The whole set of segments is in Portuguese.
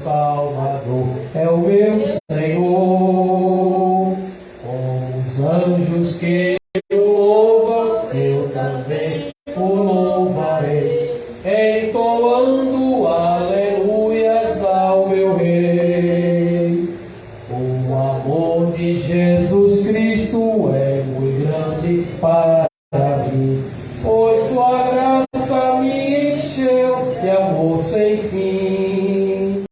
Salvador, é o meu Senhor. Com os anjos que o louvam, eu também o louvarei, entoando aleluias ao meu Rei. O amor de Jesus Cristo é muito grande para mim, pois sua graça me encheu de amor sem fim.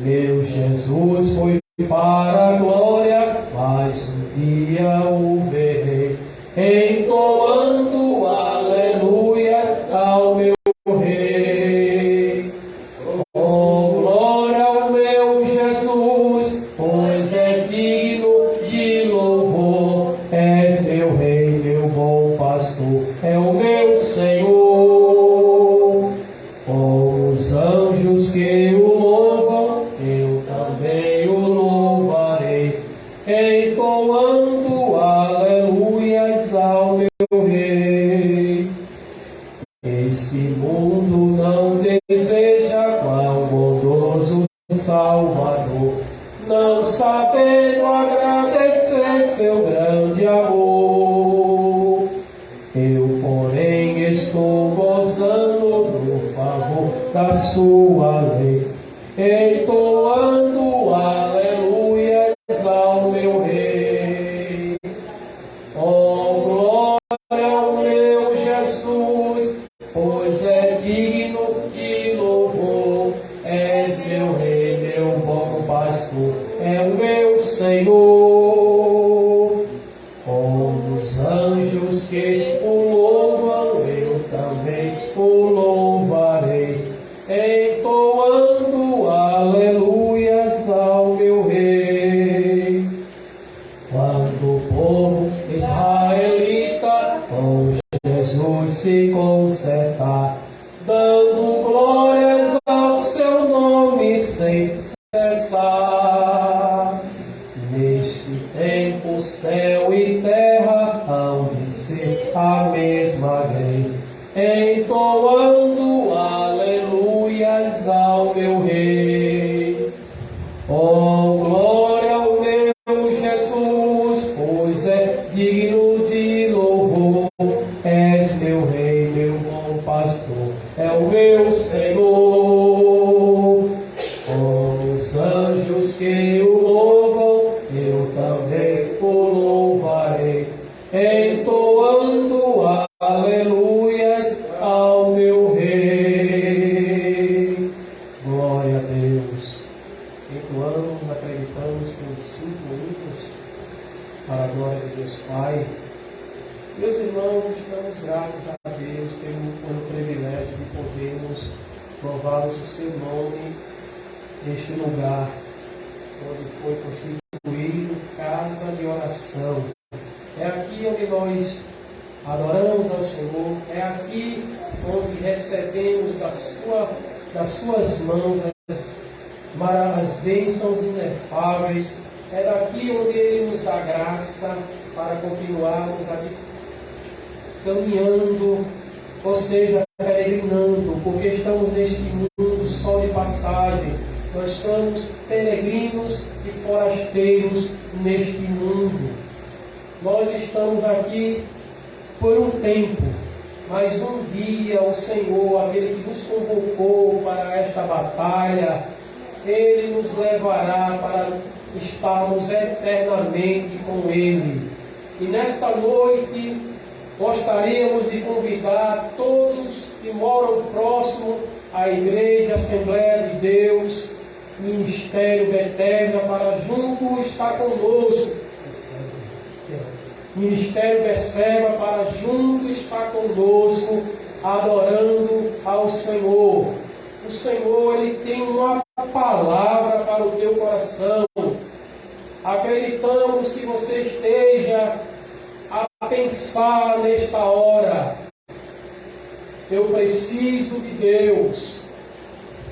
Meu Jesus foi para a glória, mas um dia o verei, entoando aleluia ao meu Rei. Oh, glória ao meu Jesus, pois é digno de louvor. És meu Rei, meu bom pastor, é o meu Senhor. Com os anjos que o louvam, eu também o louvarei, entoando aleluias ao meu Rei. Este mundo não deseja qual bondoso Salvador, não sabendo agradecer seu grande amor. Eu, porém, estou gozando do favor da sua lei, entoando aleluias ao meu Rei. Oh, glória ao meu Jesus, pois é digno de louvor. És meu Rei, meu bom pastor, é o meu Senhor. Com os anjos que o louvam, eu também o louvarei, entoando aleluias ao meu Rei. Quando o povo israelita com Jesus se consertar, dando glórias ao seu nome sem cessar, neste tempo céu e terra hão de ser a mesma lei, entoando aleluias ao meu Rei. Oh, glória ao meu Jesus, pois é digno de louvor. És meu Rei, meu bom pastor, é o meu Senhor. Com os anjos que o louvam, eu também o louvarei, entoando aleluias ao meu Rei. Glória a Deus. Entoamos, acreditamos que em 5 minutos, para a glória de Deus Pai. Meus irmãos, estamos gratos a Deus pelo privilégio de podermos louvarmos o seu nome neste lugar, onde foi constituído casa de oração. É aqui onde nós adoramos ao Senhor, é aqui onde recebemos das suas mãos as bênçãos inefáveis. É daqui onde Ele nos dá graça para continuarmos aqui caminhando, ou seja, peregrinando, porque estamos neste mundo só de passagem. Nós somos peregrinos e forasteiros neste mundo. Nós estamos aqui por um tempo, mas um dia o Senhor, aquele que nos convocou para esta batalha, Ele nos levará para estarmos eternamente com Ele. E nesta noite gostaríamos de convidar todos que moram próximo à Igreja Assembleia de Deus, Ministério Bethesda, para junto estar conosco. Ministério Beceba, para junto estar conosco, adorando ao Senhor. O Senhor, Ele tem uma palavra para o teu coração. Acreditamos que você esteja a pensar nesta hora: eu preciso de Deus.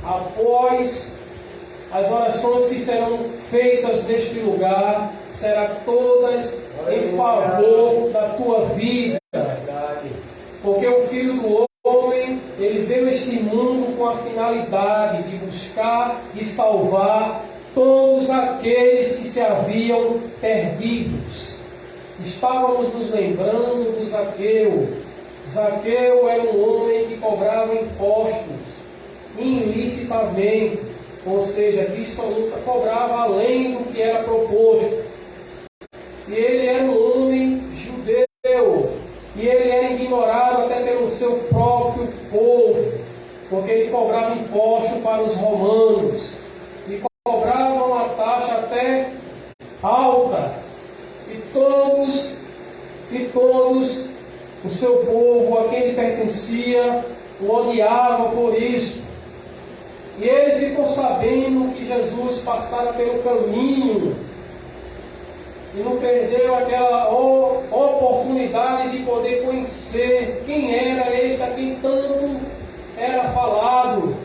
Após as orações que serão feitas neste lugar, serão todas em favor da tua vida. Porque o Filho do Homem, Ele veio a este mundo com a finalidade de buscar buscar e salvar todos aqueles que se haviam perdidos. Estávamos nos lembrando do Zaqueu. Zaqueu era um homem que cobrava impostos ilicitamente, ou seja, que só nunca cobrava além do que era proposto. E ele era um homem judeu, e ele era ignorado até pelo seu próprio povo, porque ele cobrava imposto para os romanos, e cobrava uma taxa até alta, e todos o seu povo, a quem ele pertencia, o odiava por isso. E ele ficou sabendo que Jesus passara pelo caminho e não perdeu aquela oportunidade de poder conhecer quem era este a quem tanto era falado.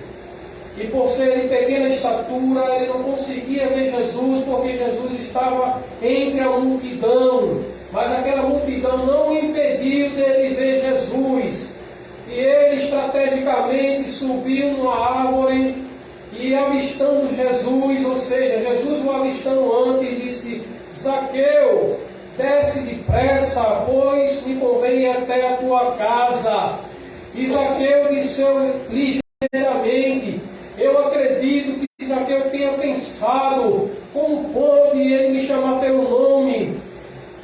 E por ser de pequena estatura, ele não conseguia ver Jesus, porque Jesus estava entre a multidão. Mas aquela multidão não impediu dele ver Jesus. E ele estrategicamente subiu numa árvore e, avistando Jesus, ou seja, Jesus o avistando antes, disse: Zaqueu, desce depressa, pois me convém ir até a tua casa. E Zaqueu disse ligeiramente: eu acredito que Zaqueu tenha pensado, como pôde ele me chamar pelo nome?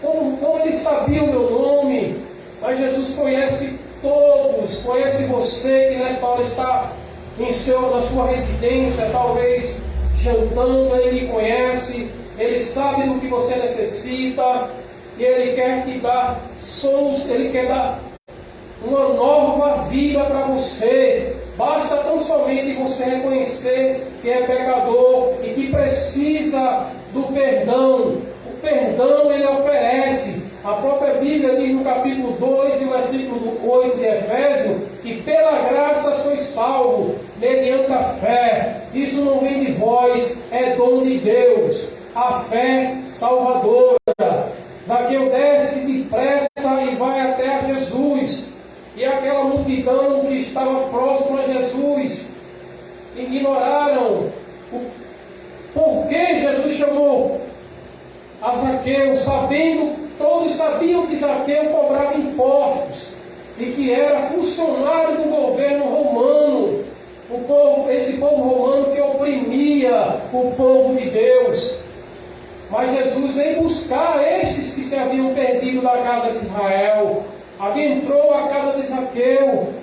Como ele sabia o meu nome? Mas Jesus conhece todos, conhece você que nesta hora está na sua residência, talvez jantando. Ele lhe conhece, ele sabe do que você necessita, e ele quer te dar sons, ele quer dar uma nova vida para você. Basta tão somente você reconhecer que é pecador e que precisa do perdão. O perdão ele oferece. A própria Bíblia diz no capítulo 2 e versículo 8 de Efésios que pela graça sois salvos, mediante a fé. Isso não vem de vós, é dom de Deus. A fé salvadora. Zaqueu desce depressa e vai até a Jesus. E aquela multidão que estava próxima a Jesus ignoraram o porquê Jesus chamou a Zaqueu, todos sabiam que Zaqueu cobrava impostos e que era funcionário do governo romano, esse povo romano que oprimia o povo de Deus. Mas Jesus veio buscar estes que se haviam perdido da casa de Israel. Adentrou a casa de Zaqueu.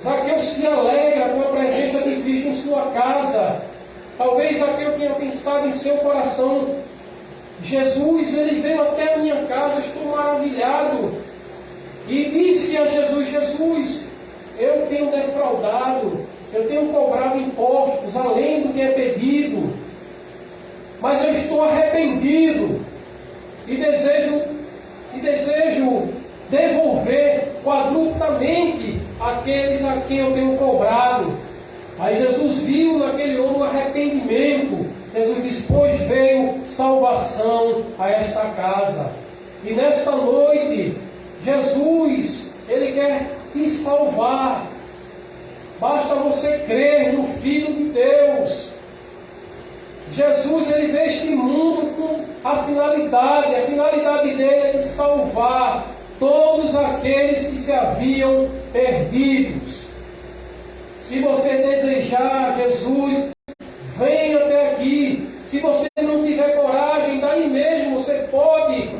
Zaqueu se alegra com a presença de Cristo em sua casa. Talvez Zaqueu tenha pensado em seu coração: Jesus, ele veio até a minha casa, estou maravilhado. E disse a Jesus: Jesus, eu tenho defraudado, eu tenho cobrado impostos além do que é pedido, mas eu estou arrependido e desejo devolver quadruplamente aqueles a quem eu tenho cobrado. Aí Jesus viu naquele homem o arrependimento. Jesus disse: pois veio salvação a esta casa. E nesta noite, Jesus, ele quer te salvar. Basta você crer no Filho de Deus. Jesus, ele veio este mundo com a finalidade dele é de salvar todos aqueles que se haviam perdidos. Se você desejar Jesus, venha até aqui. Se você não tiver coragem, daí mesmo você pode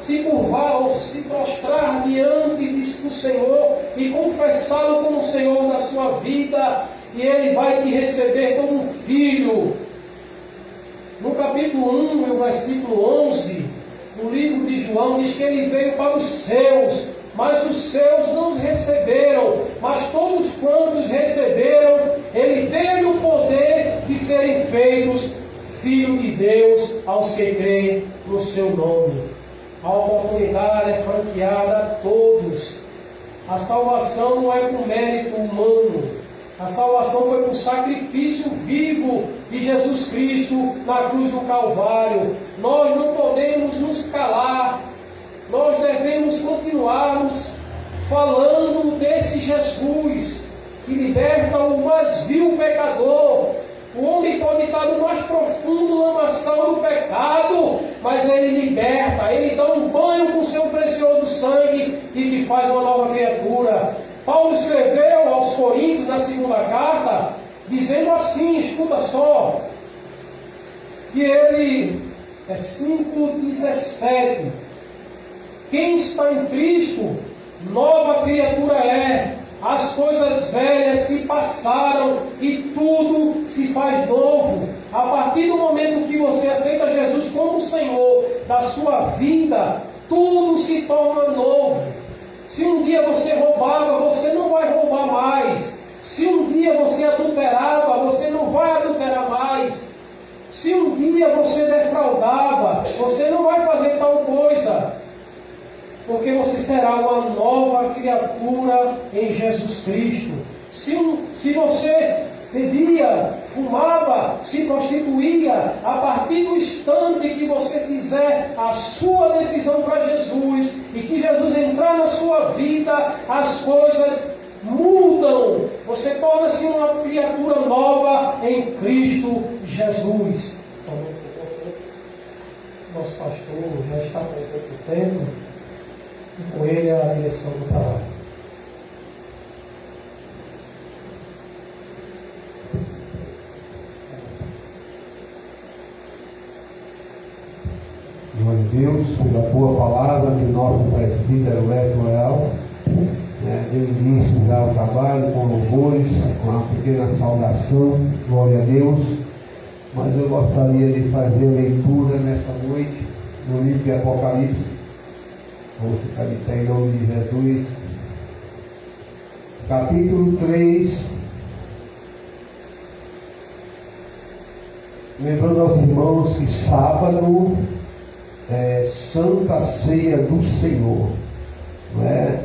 se curvar ou se prostrar diante do Senhor e confessá-lo como Senhor da sua vida, e Ele vai te receber como um filho. No capítulo 1, no versículo 11, no livro de João, diz que Ele veio para os seus, mas os seus não os receberam. Mas todos quantos receberam, Ele teve o poder de serem feitos filhos de Deus aos que creem no seu nome. A oportunidade é franqueada a todos. A salvação não é por mérito humano. A salvação foi por sacrifício vivo de Jesus Cristo na cruz do Calvário. Nós não podemos nos calar. Nós devemos continuarmos falando desse Jesus que liberta o mais vil pecador. O homem pode estar no mais profundo lamaçal do pecado, mas ele liberta, ele dá um banho com seu precioso sangue e te faz uma nova criatura. Paulo escreveu aos Coríntios, na segunda carta, dizendo assim, escuta só, que ele, 5,17, quem está em Cristo, nova criatura é. As coisas velhas se passaram e tudo se faz novo. A partir do momento que você aceita Jesus como Senhor da sua vida, tudo se torna novo. Se um dia você roubava, você não vai roubar mais. Se um dia você adulterava, você não vai adulterar mais. Se um dia você defraudava, você não vai fazer tal coisa. Porque você será uma nova criatura em Jesus Cristo. Se você bebia, fumava, se prostituía, a partir do instante que você fizer a sua decisão para Jesus e que Jesus entrar na sua vida, as coisas mudam. Você torna-se uma criatura nova em Cristo Jesus. Nosso pastor já está presente no templo. E com ele a direção do trabalho. Glória a Deus, pela boa palavra que nosso presbítero Leal deu início já ao trabalho com louvores, com uma pequena saudação, glória a Deus. Mas eu gostaria de fazer a leitura nessa noite no livro de Apocalipse. Vamos ficar de pé em nome de Jesus. Capítulo 3. Lembrando aos irmãos que sábado é Santa Ceia do Senhor. Não é?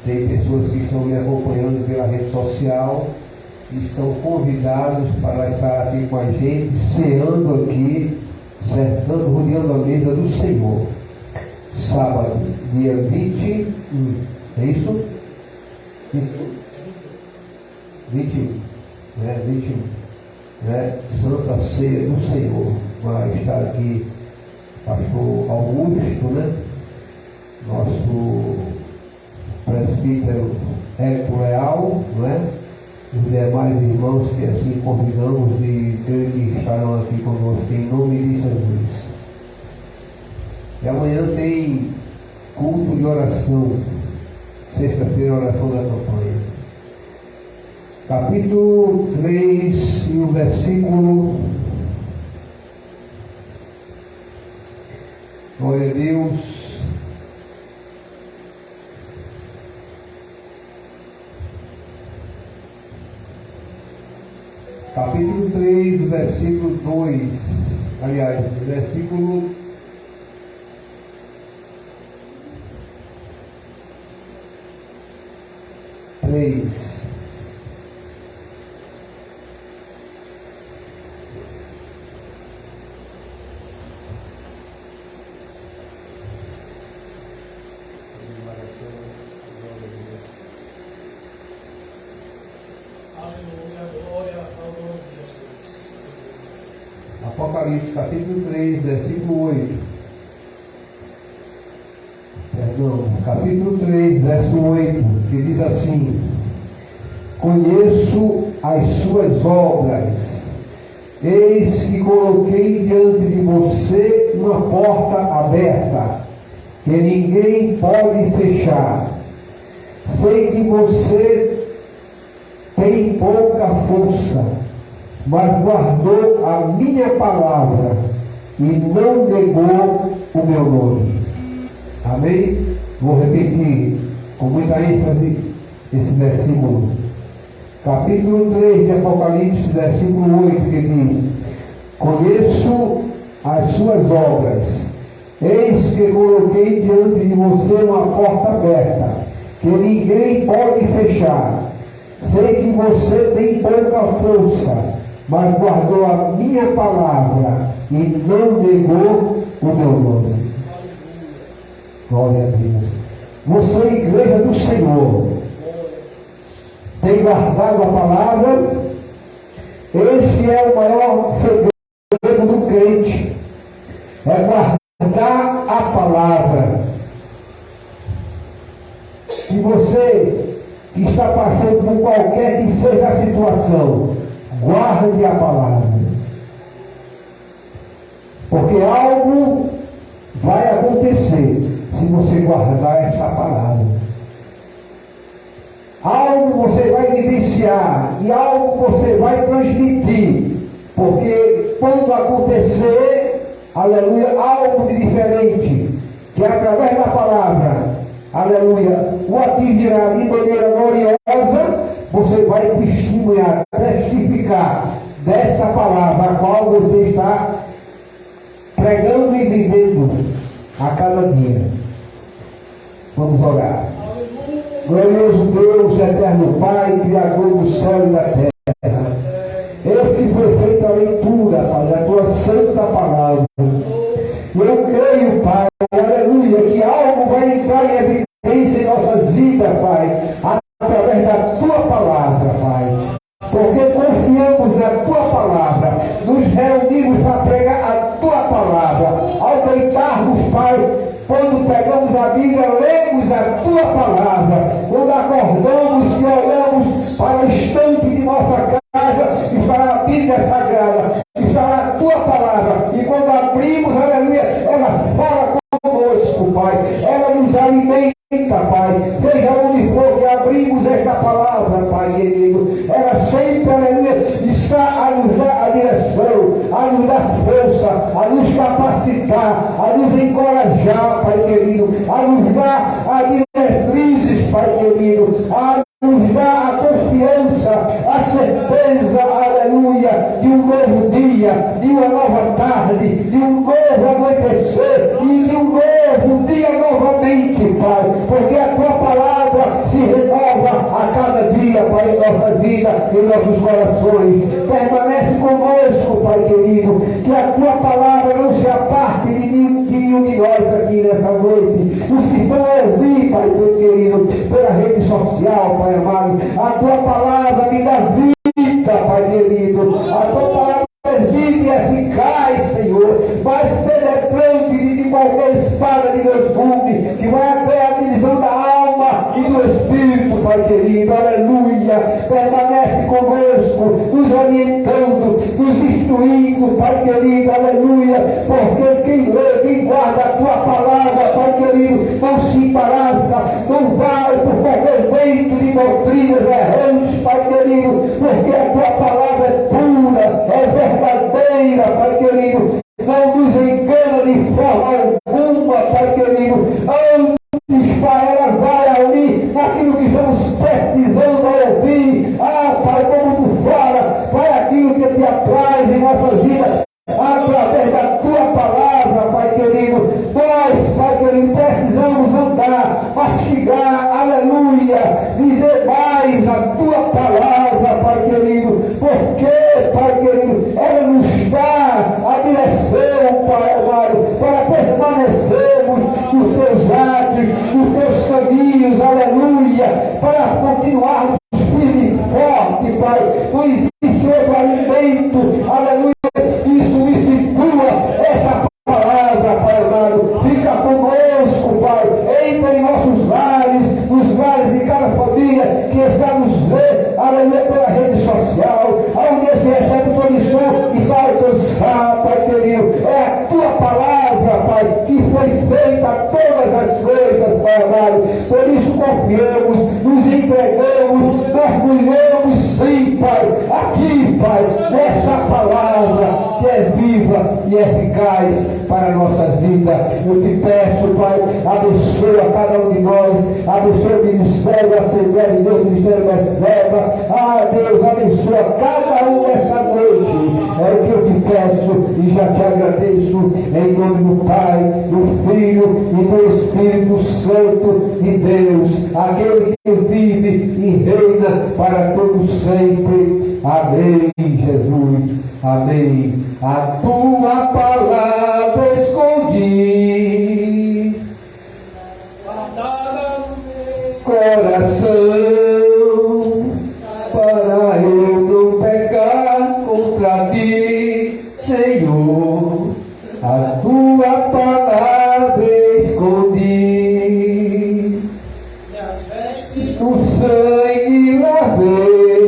Tem pessoas que estão me acompanhando pela rede social e estão convidados para estar aqui com a gente, ceando aqui, certando, rodeando a mesa do Senhor. Sábado, dia 21, é isso? 21, né? 21, né? Santa Ceia do Senhor. Vai estar aqui pastor Augusto, né? Nosso presbítero Érico Leal, né? Os demais irmãos que assim convidamos e que estarão aqui conosco em nome de Jesus. E amanhã tem culto de oração. Sexta-feira, oração da campanha. Capítulo 3 e o versículo. Glória a Deus. Capítulo 3, versículo 2. Aliás, versículo 3. Apocalipse, capítulo 3, versículo 8. Perdão, capítulo 3, verso 8, que diz assim: conheço as suas obras, eis que coloquei diante de você uma porta aberta, que ninguém pode fechar. Sei que você tem pouca força, mas guardou a minha palavra e não negou o meu nome. Amém? Vou repetir com muita ênfase esse versículo. Capítulo 3 de Apocalipse, versículo 8, que diz: conheço as suas obras, eis que coloquei diante de você uma porta aberta, que ninguém pode fechar. Sei que você tem pouca força, mas guardou a minha palavra e não negou o meu nome. Glória a Deus. Você é a igreja do Senhor. tem guardado a palavra. Esse é o maior segredo do crente, é guardar a palavra. Se você que está passando por qualquer que seja a situação, guarde a palavra, porque algo vai acontecer se você guardar esta palavra. Algo você vai vivenciar e algo você vai transmitir, porque quando acontecer, aleluia, algo de diferente, que através da palavra, aleluia, o atingirá de maneira gloriosa, você vai testemunhar, testificar desta palavra a qual você está pregando e vivendo a cada dia. Vamos orar. Glorioso Deus, eterno Pai, Criador do céu e da terra. Esse foi feita a leitura, Pai, da tua santa palavra. Eu creio, Pai, aleluia, que algo vai entrar em evidência em nossas vidas, Pai, através da tua palavra, Pai. Porque confiamos na tua palavra, nos reunimos para pregar a tua palavra. Ao deitarmos, Pai, quando pegamos a Bíblia, lemos a tua palavra. Quando acordamos e olhamos para o estante de nossa casa, está a Bíblia Sagrada, está a tua palavra. E quando abrimos, aleluia, ela fala conosco, Pai. Ela nos alimenta, Pai. Seja onde for que abrimos esta palavra, Pai querido, ela sempre, aleluia, está a nos dar a direção, a nos dar força, a nos capacitar, a nos encorajar, Pai querido, a nos dar a diretrizes, Pai querido, a nos dar a confiança, a certeza, aleluia, de um novo dia, de uma nova tarde, de um novo anoitecer e de um novo dia novamente, Pai, porque a tua palavra se renova a cada dia, Pai, em nossa vida, em nossos corações. Permanece conosco, Pai querido, que a tua palavra não se aparte de nenhum de nós aqui nessa noite. Os que estão a ouvir, Pai querido, pela rede social, Pai amado, a tua palavra me dá vida, Pai querido, a tua palavra é vida e eficaz, Senhor, mais penetrante de qualquer espada de Deus gume, que vai até a divisão da alma e do espírito, Pai querido, aleluia. Permanece conosco, nos orientando, nos instruindo, Pai querido, aleluia, porque quem lê, quem guarda a tua palavra, Pai querido, não se embaraça, não vai por qualquer vento de doutrinas errantes, Pai querido, porque a tua palavra é pura, é verdadeira, Pai querido, não nos engana de forma alguma, Pai querido. Antes, Pai, ela vai ali naquilo que estamos precisando ouvir. Ah, Pai, como tu fala, vai aquilo que te apraz em nossa vida, através da tua palavra, Pai querido. Nós, Pai querido, precisamos andar, mastigar, aleluia, viver mais a tua palavra, Pai querido, porque, Pai querido, ela nos dá a direção, Pai amado, para permanecermos nos teus atos, nos teus caminhos, aleluia, para continuarmos firme e forte, Pai. Não existe outro alimento, aleluia, isso me situa essa palavra, Pai amado. Fica conosco, Pai, entra em nossos lares, nos lares de cada família que está nos vendo, aleluia, pela rede social, onde esse receptor de som que sai alcançar, Pai querido, é a tua palavra, Pai, que foi feita todas as coisas, Pai amado. Por isso confiamos, nos entregamos, mergulhamos sim, Pai, aqui, Pai, nessa palavra que é viva e eficaz para a nossa vida. Eu te peço, Pai, abençoa cada um de nós, abençoa o ministério da Assembleia de Deus, o ministério da Reserva. Ah, Deus, abençoa cada um nesta noite. É o que eu te peço e já te agradeço em nome do Pai, do Filho e do Espírito Santo de Deus, aquele que vive e reina para todos sempre. Amém, Jesus. Amém. A tua palavra escondi, guardada no meu coração, Senhor, a tua palavra escondi, no sangue lavei.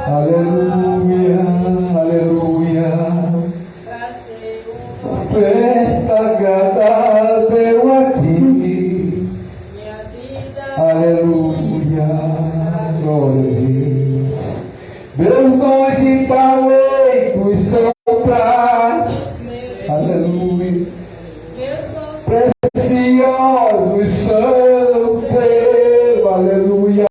Aleluia, aleluia. Oferta agradável a ti. Aleluia, glória a Deus. Meus dons e talentos são práticos. Aleluia. Preciosos são teus. Aleluia.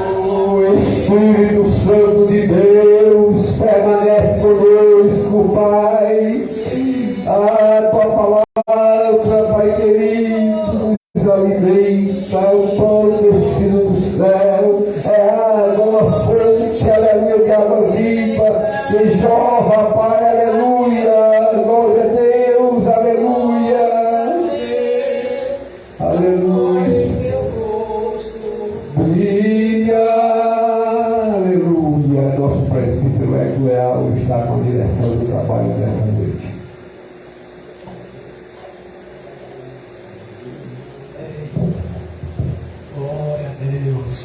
O Espírito Santo de Deus permanece conosco, Pai. A tua palavra, Pai querido, nos alimenta, o pão descido do céu, é água, uma fonte, aleluia, de água viva, que jorra, Pai, aleluia, glória a Deus, aleluia, aleluia, brilha, aleluia, nosso presbítero Eco Leal está com a direção do trabalho dessa noite. Glória a Deus.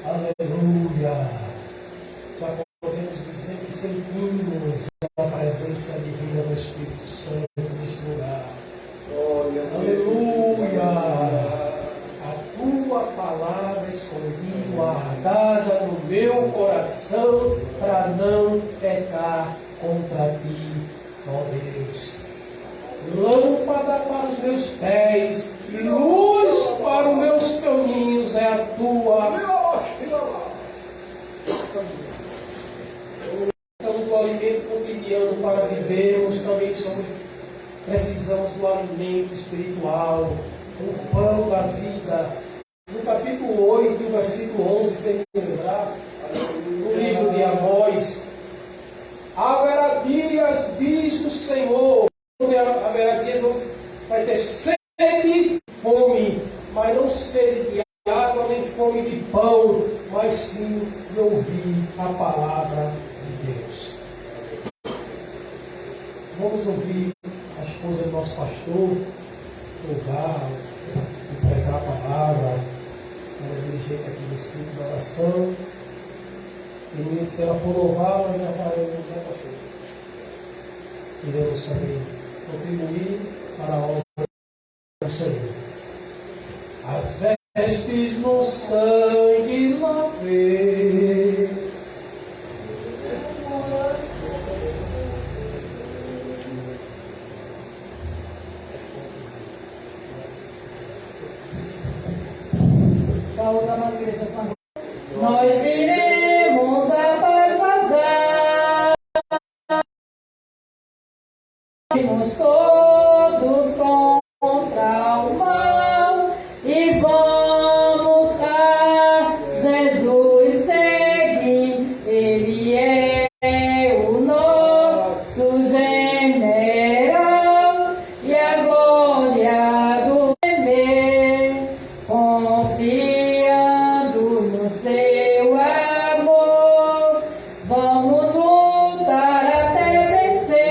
Aleluia. Já podemos dizer que sentimos a presença divina do Espírito Santo neste lugar. Glória a Aleluia. A tua palavra escondi, guardada no meu coração, para não pecar contra ti, ó Deus. Lâmpada para os meus pés e luz para os meus caminhos é a tua. Estamos do alimento cotidiano para vivermos, também precisamos do alimento espiritual, o pão da vida. No capítulo 8, no versículo 11, fez lembrar, no livro de Amós, haverá dias, diz o Senhor, haverá dias, vai ter sede e fome, mas não sede de água, nem fome de pão, mas sim de ouvir a palavra de Deus. Vamos ouvir a esposa do nosso pastor, louvar e pregar a palavra, ela dirigir aqui no ciclo da oração. E se ela for louvar, nós já faremos, né, pastor? Iremos também contribuir para a obra do Senhor. As vestes no sangue lavei. Saúde da igreja. Nós iremos a paz vazar. Iremos todos contra o mal e vamos a Jesus seguir. Ele é o nosso general e a glória do temer, confiando no seu amor. Vamos lutar até vencer.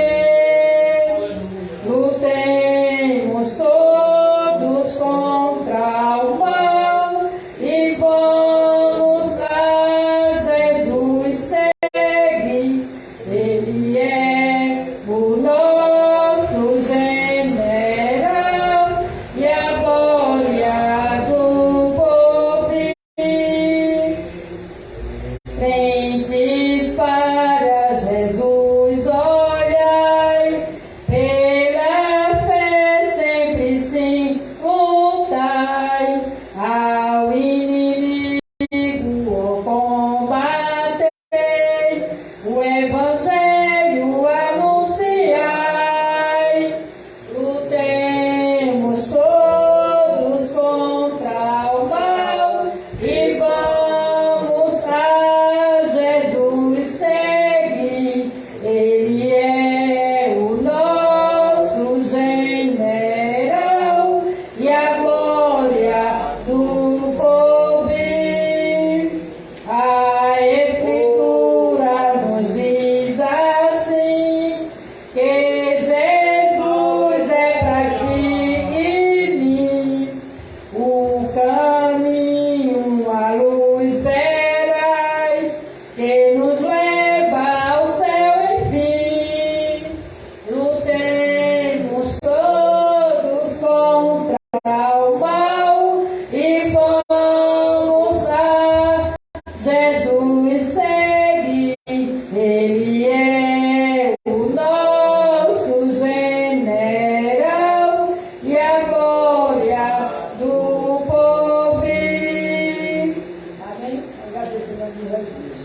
Jesus segue, Ele é o nosso general e a glória do porvir. Amém? Agradeço a Jesus.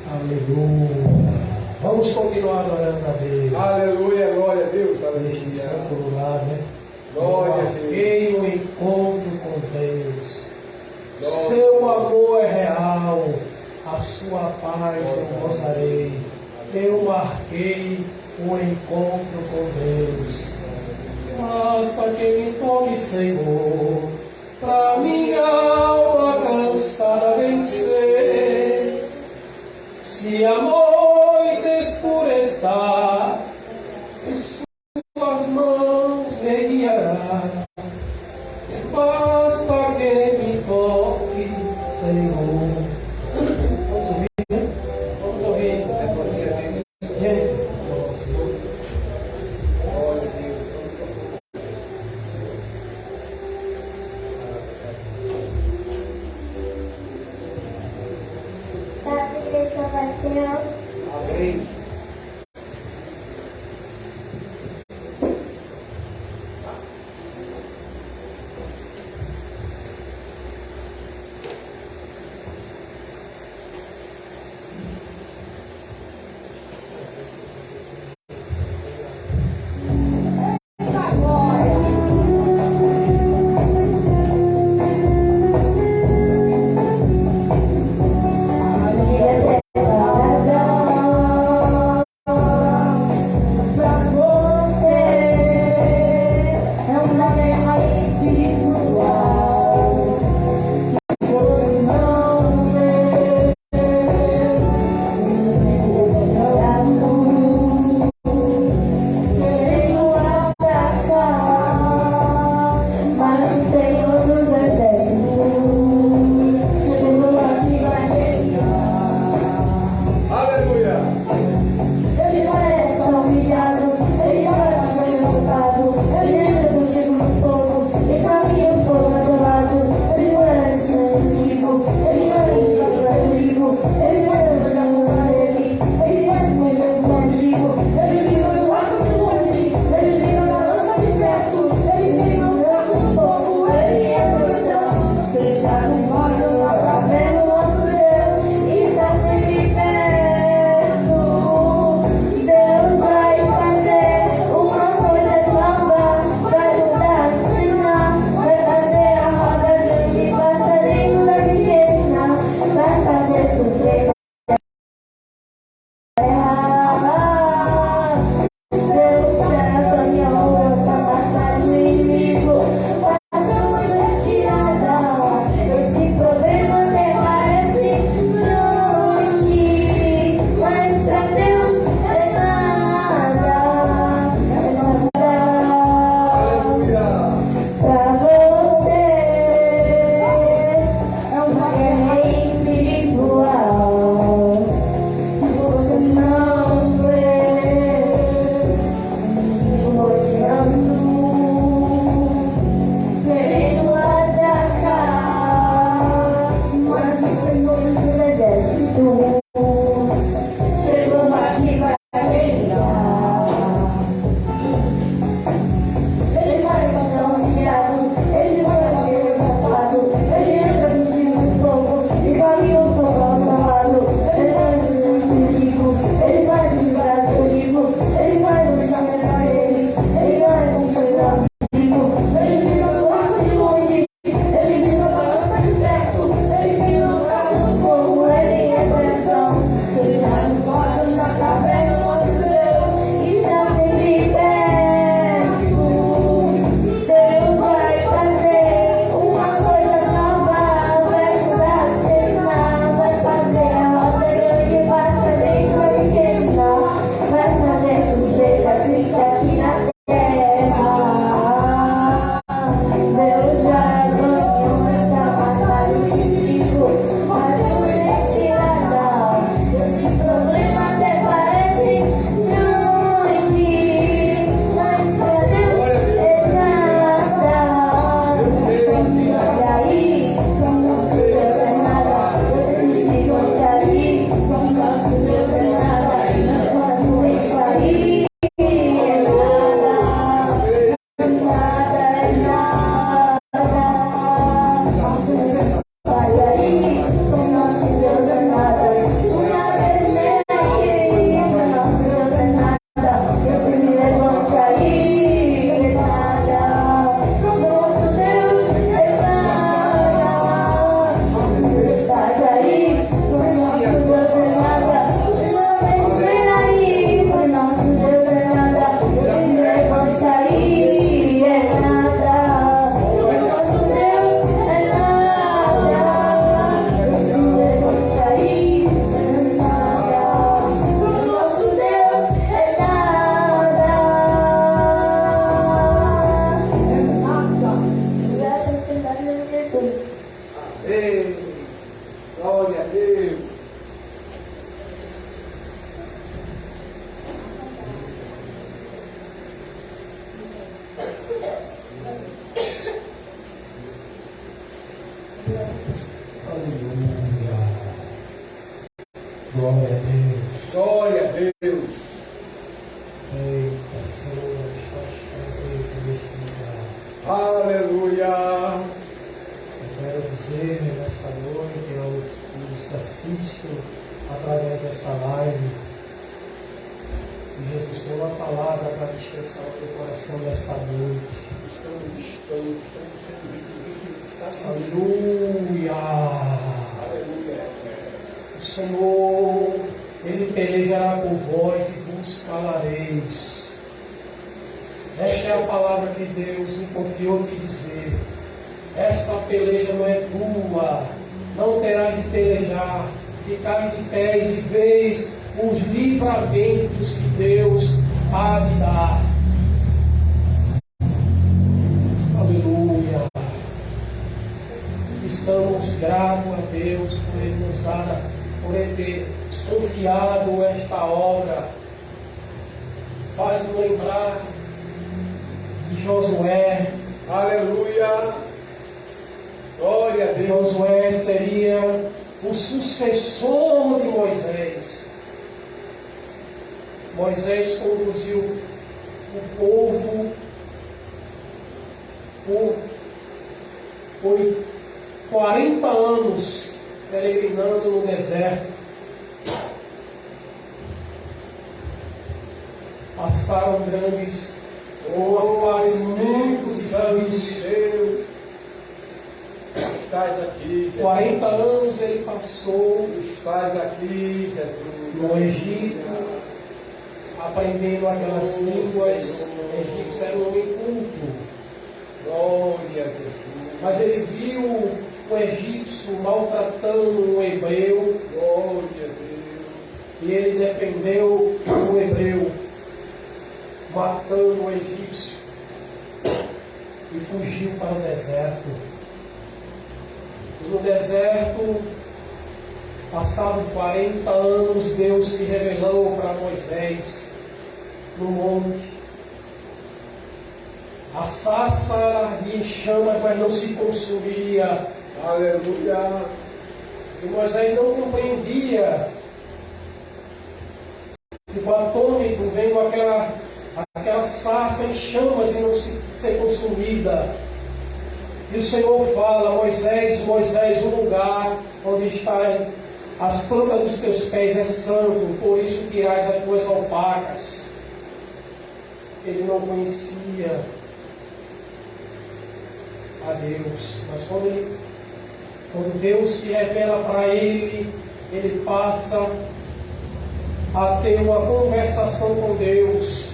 Aleluia. Vamos continuar adorando a Deus. Aleluia, glória a Deus. Neste Aleluia. santo lugar, né? Glória a Deus. Marquei o encontro com Deus. Glória. Seu amor é real. A sua paz eu gozarei. Eu marquei o encontro com Deus. Basta que me toque, Senhor, pra minha alma cansada vencer. Se a noite escura está, em suas mãos me guiará. Basta que me toque, Senhor. Vamos ouvir, né? Vamos ouvir. Gente, Glória a Deus. Da vida e salvação, Amém. a vida é salvação. Deus. Aleluia. Glória a Deus. Glória a Deus. Eita, Senhor, estás presente neste lugar. Aleluia. Eu quero dizer nesta noite aos que nos assistem através desta live que Jesus tem uma palavra para dispensar o teu coração nesta noite. Estamos Aleluia. Aleluia. O Senhor, Ele pelejará por vós e vos calareis. Esta é a palavra que Deus me confiou te dizer. Esta peleja não é tua, não terás de pelejar. Ficai de pés e veis os livramentos que Deus há de dar. Aleluia. Estamos gratos a Deus por Ele nos dar, por Ele ter confiado esta obra. Faz-nos lembrar de Josué. Aleluia. Glória a Deus. Josué seria o sucessor de Moisés. Moisés conduziu o povo por 40 anos peregrinando no deserto. Passaram grandes, uma fase muito difícil. Estás aqui, Jesus. 40 anos ele passou Estás aqui, Jesus. no Egito, aprendendo aquelas línguas egípcias, era um homem culto. Glória a Deus. Mas ele viu o egípcio maltratando o hebreu Glória a Deus. e ele defendeu o hebreu, matando o egípcio e fugiu para o deserto. E no deserto, passado 40 anos, Deus se revelou para Moisés no monte. A sarça ardia em chamas, mas não se consumia. Aleluia. E Moisés não compreendia. Ficou atônito, vendo aquela sarça em chamas e não ser consumida. E o Senhor fala: Moisés, Moisés, o lugar onde estão as plantas dos teus pés é santo, por isso tirás as tuas alpacas. Ele não conhecia a Deus, mas quando Deus se revela para ele, ele passa a ter uma conversação com Deus,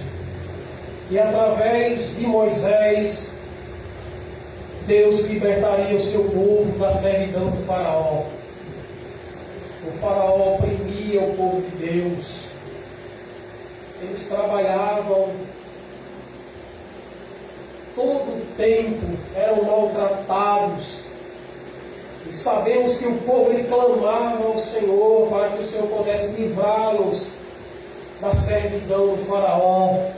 e através de Moisés, Deus libertaria o seu povo da servidão do faraó. O faraó oprimia o povo de Deus. Eles trabalhavam todo o tempo, eram maltratados. E sabemos que o povo ele clamava ao Senhor para que o Senhor pudesse livrá-los da servidão do faraó.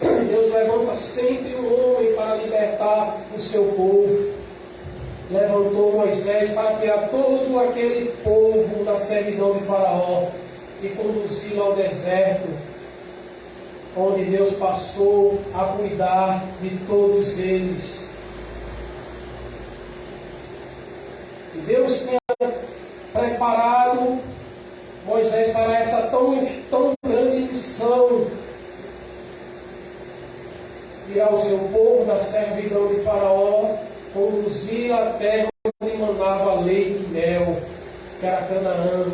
Deus levanta sempre um homem para libertar o seu povo. Levantou Moisés para tirar todo aquele povo da servidão de faraó e conduzi-lo ao deserto, onde Deus passou a cuidar de todos eles. E Deus tinha preparado Moisés para essa tão grande missão, tirar o seu povo da servidão de faraó, conduzir a terra onde mandava leite e mel, que era Canaã.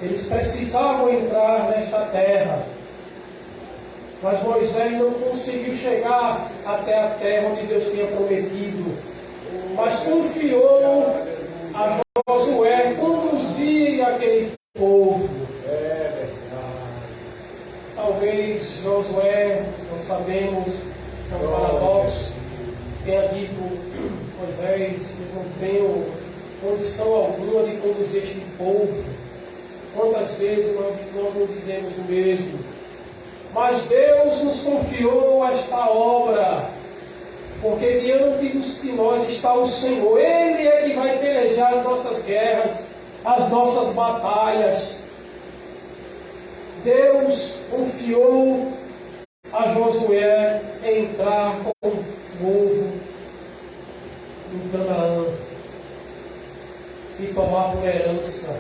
Eles precisavam entrar nesta terra, mas Moisés não conseguiu chegar até a terra onde Deus tinha prometido, mas confiou a Josué conduzir aquele povo. Talvez Josué, nós sabemos, é um paradoxo, tenha dito: Moisés, eu não tenho condição intenção alguma de conduzir este povo. Quantas vezes nós não dizemos o mesmo? Mas Deus nos confiou esta obra, porque diante de nós está o Senhor. Ele é que vai pelejar as nossas guerras, as nossas batalhas. Deus confiou a Josué entrar com o povo em Canaã e tomar por herança.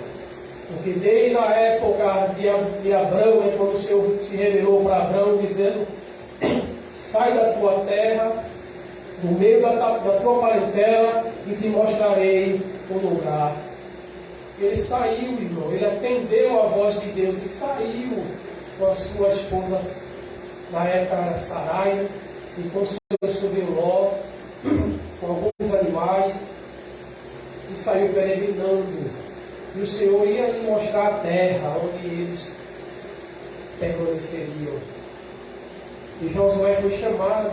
Porque desde a época de Abraão, quando o Senhor se revelou para Abraão, dizendo: sai da tua terra, do meio da tua parentela, e te mostrarei o lugar. Ele saiu, irmão, ele atendeu a voz de Deus e saiu com a sua esposa, na época era Sarai, e com seu sobrinho Ló, com alguns animais, e saiu peregrinando. E o Senhor ia lhe mostrar a terra onde eles permaneceriam. E Josué foi chamado,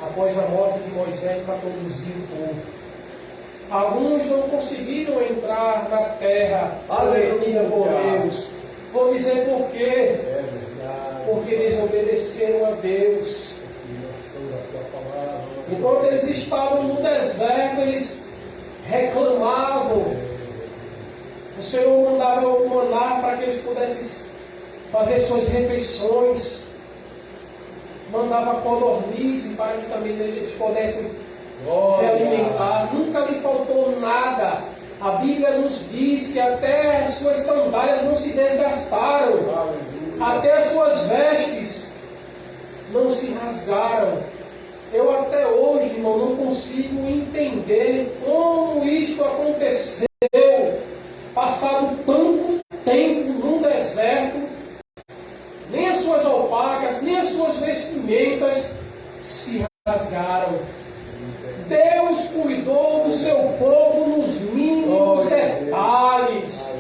após a morte de Moisés, para conduzir o povo. Alguns não conseguiram entrar na terra prometida por Deus. Vou dizer por quê. Porque desobedeceram a Deus. Enquanto eles estavam no deserto, eles reclamavam. O Senhor mandava o maná para que eles pudessem fazer suas refeições. Mandava codorniz para que também eles pudessem se alimentar. Nunca lhe faltou nada. A Bíblia nos diz que até as suas sandálias não se desgastaram. Até as suas vestes não se rasgaram. Eu até hoje, irmão, não consigo entender como isto aconteceu. Passado tanto tempo num deserto, nem as suas alpacas, nem as suas vestimentas se rasgaram. Deus cuidou do seu povo nos mínimos detalhes.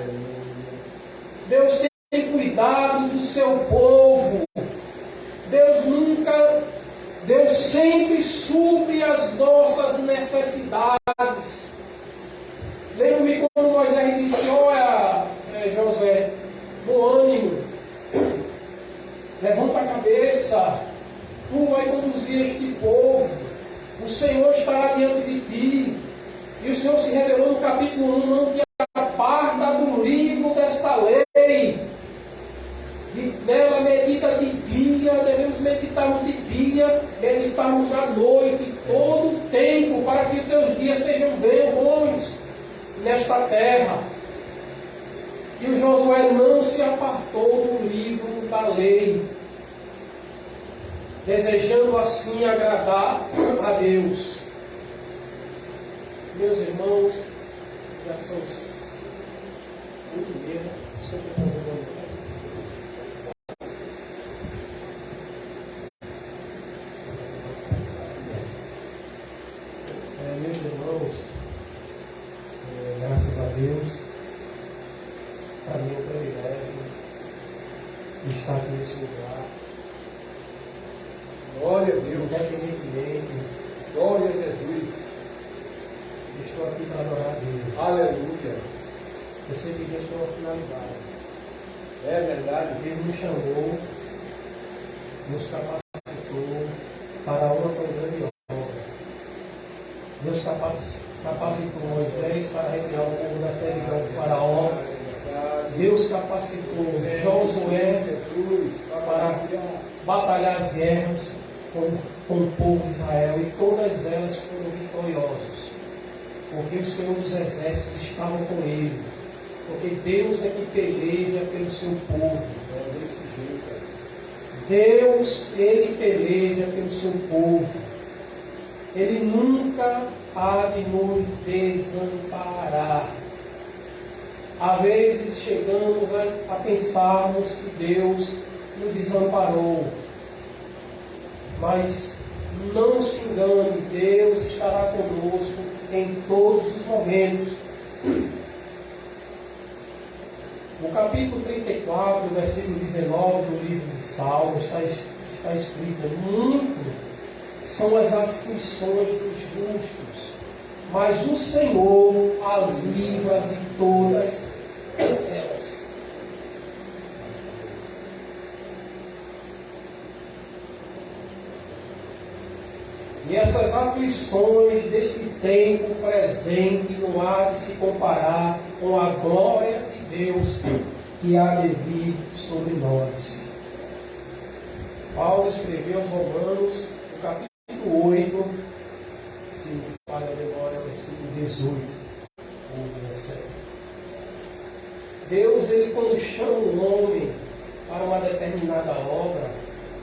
Deus tem cuidado do seu povo. Deus sempre supre as nossas necessidades. Lembro-me quando Moisés disse: olha, Josué, bom ânimo, levanta a cabeça, tu vai conduzir este povo, o Senhor estará diante de ti. E o Senhor se revelou no capítulo 1, não te aparta do livro desta lei, e nela medita de dia, devemos meditarmos de dia, meditarmos à noite, todo o tempo, para que os teus dias sejam bem bons nesta terra. E o Josué não se apartou do livro da lei, desejando assim agradar a Deus. Meus irmãos, já são 8h30, meus irmãos, graças a Deus, para mim é um privilégio estar aqui nesse lugar. Glória a Deus. Independentemente, Glória a Jesus. estou aqui para adorar a Deus. Aleluia. Eu sei que Deus tem uma finalidade. É verdade. Deus nos chamou, nos capacitou para uma tão grande obra. Deus capacitou Moisés para retirar o povo da servidão do faraó. Deus capacitou Josué para batalhar as guerras com o povo de Israel, e todas elas foram vitoriosas, porque o Senhor dos Exércitos estava com ele, porque Deus é que peleja pelo seu povo. Deus, Ele peleja pelo seu povo. Ele nunca há de nos desamparar. Às vezes chegamos a pensarmos que Deus nos desamparou. Mas não se engane, Deus estará conosco em todos os momentos. No capítulo 34, versículo 19 do livro de Salmos, está escrito: muito são as aflições dos justos, mas o Senhor as livra de todas elas. E essas aflições deste tempo presente não há de se comparar com a glória de Deus que há de vir sobre nós. Paulo escreveu aos Romanos, no capítulo 8, se me falha a memória, versículo 18 ou 17. Deus, ele quando chama um homem para uma determinada obra,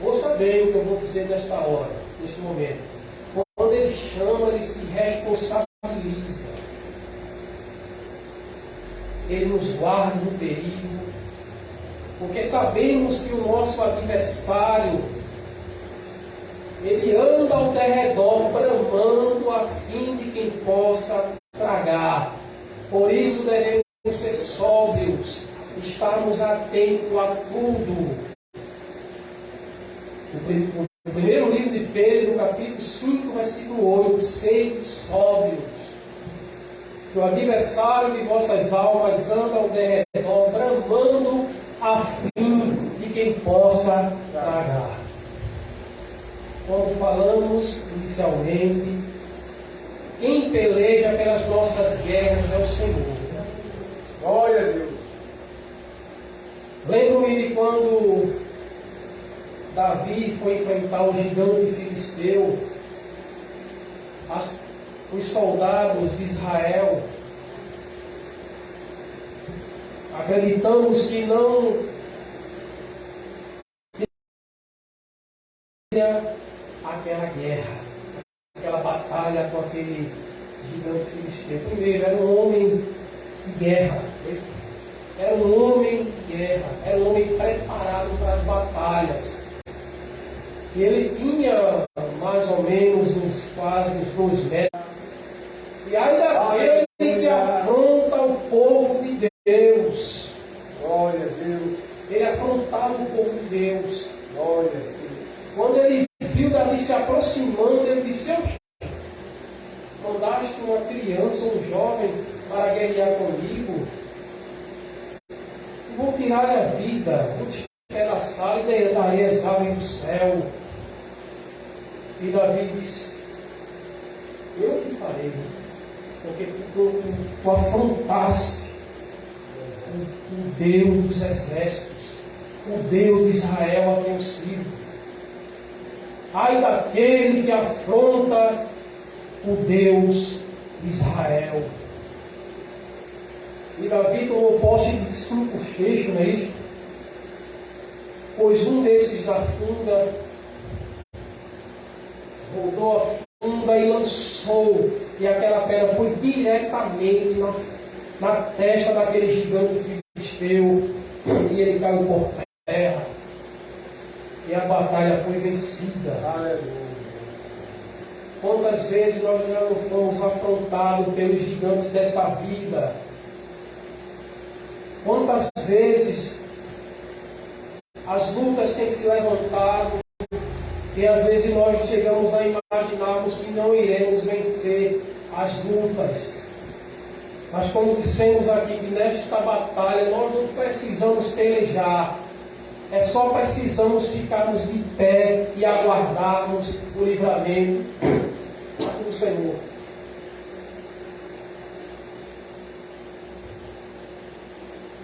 ouça bem o que eu vou dizer nesta hora, neste momento. Quando ele chama, ele se responsabiliza. Ele nos guarda do perigo, porque sabemos que o nosso adversário, ele anda ao derredor, bramando a fim de quem possa tragar. Por isso devemos ser sóbrios, estarmos atentos a tudo. O primeiro livro de Pedro, no capítulo 5, versículo 8, sede sóbrios, que o adversário de vossas almas anda ao derredor, bramando a fim de quem possa tragar. Quando falamos inicialmente, quem peleja pelas nossas guerras é o Senhor. Glória a Deus. Lembro-me de quando Davi foi enfrentar o gigante filisteu, os soldados de Israel, acreditamos que não teria aquela guerra, aquela batalha com aquele gigante filisteu. Primeiro, era um homem de guerra, era um homem de guerra, era um homem preparado para as batalhas. E ele tinha mais ou menos quase uns 2 metros. E ainda aquele que afronta o povo de Deus. Glória a Deus. Ele afrontava o povo de Deus. Glória a Deus. Quando ele viu Davi se aproximando, ele disse: mandaste uma criança, um jovem, para guerrear comigo? Vou tirar-lhe a vida, vou despedaçar e darei as aves do céu. E Davi disse: eu te farei, porque tu afrontaste o Deus dos exércitos, o Deus de Israel a quem eu sirvo. Ai daquele que afronta o Deus de Israel. E Davi tomou posse de 5 fechos, não é isso? Pois um desses da funda rodou a funda e lançou, e aquela pedra foi diretamente na testa daquele gigante filisteu, e ele caiu por terra, e a batalha foi vencida. Aleluia. Quantas vezes nós já não fomos afrontados pelos gigantes dessa vida? Quantas vezes as lutas têm se levantado e às vezes nós chegamos a imaginarmos que não iremos vencer as lutas. Mas como dissemos aqui, que nesta batalha nós não precisamos pelejar. É só precisamos ficarmos de pé e aguardarmos o livramento do Senhor.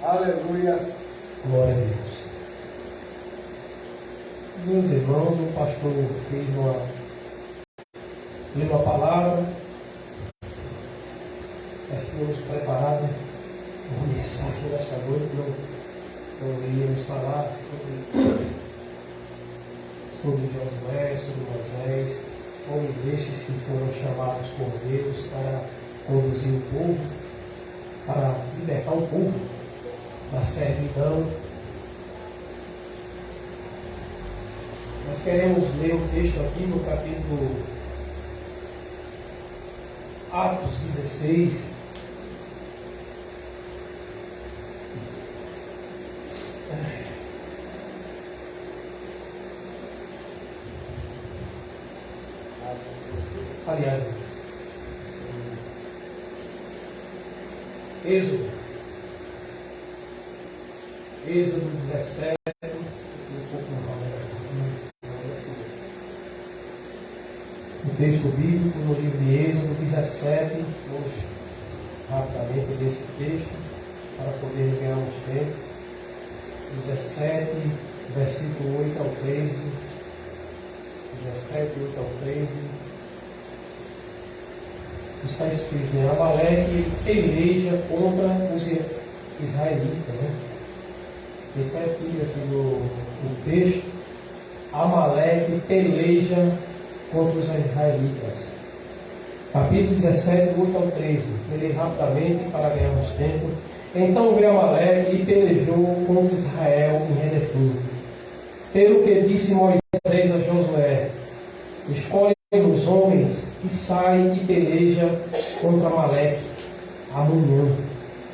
Aleluia. Glória a Deus. Meus irmãos, o pastor leu a palavra. Nós tínhamos preparado uma mensagem nesta noite. Não iríamos falar sobre Josué, sobre Moisés, homens estes que foram chamados por Deus para conduzir o povo, para libertar o povo da servidão. Nós queremos ler o texto aqui no capítulo Atos 16. Aliás, Êxodo 17. O texto bíblico no livro de Êxodo 17. Vamos rapidamente ler esse texto para poder ganharmos tempo. 17, versículo 8 ao 13. 17, 8 ao 13. Está escrito, né? Amaleque peleja contra os israelitas, né? Esse é aqui assim, no texto. Amaleque peleja contra os israelitas. Capítulo 17, 8 ao 13. Ele rapidamente para ganharmos tempo. Então veio Amaleque e pelejou contra Israel em Redefim. Pelo que disse Moisés a Josué: escolhe os homens e sai e peleja contra Amaleque amanhã.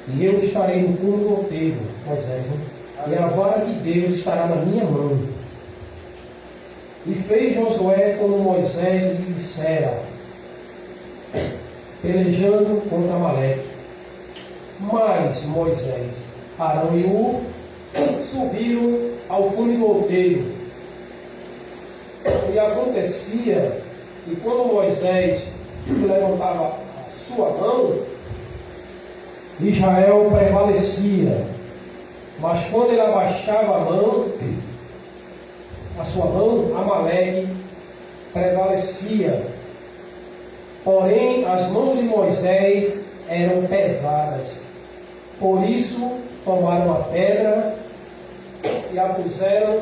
E eu estarei no cume do outeiro, Moisés, né? E a vara de Deus estará na minha mão. E fez Josué como Moisés lhe dissera, pelejando contra Amaleque. Mas Moisés, Arão e Hur subiram ao cume do outeiro. E acontecia que quando Moisés levantava a sua mão, Israel prevalecia. Mas quando ele abaixava a sua mão, Amaleque prevalecia. Porém, as mãos de Moisés eram pesadas. Por isso, tomaram a pedra e a puseram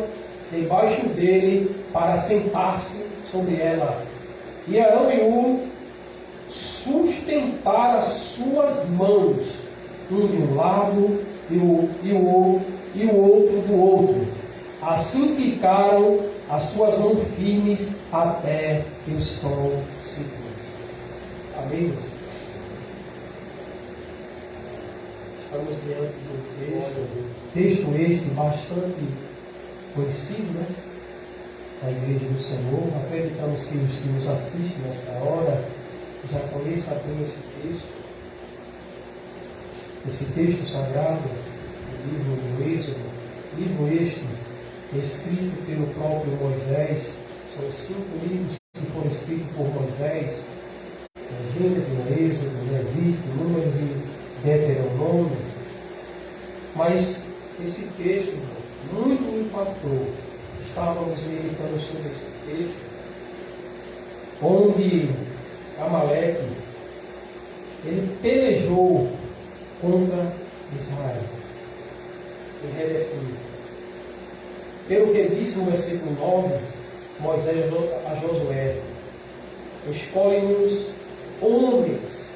debaixo dele para sentar-se sobre ela. E Arão e Hur sustentaram as suas mãos, um de um lado e o outro do outro. Assim ficaram as suas mãos firmes até que o sol se pôs. Amém? Estamos diante do texto este bastante conhecido, né? Da Igreja do Senhor. Acreditamos que os que nos assistem nesta hora já conhecem bem esse texto. Esse texto sagrado, o livro do Êxodo, livro este, escrito pelo próprio Moisés, são 5 livros que foram escritos por Moisés, Gênesis, Êxodo, Levítico, Números e Deuteronômio. Mas esse texto muito me impactou. Estávamos meditando sobre esse texto, onde Amaleque, ele pelejou contra Israel em Redefim. Pelo que disse no versículo 9, Moisés a Josué: escolhe-nos homens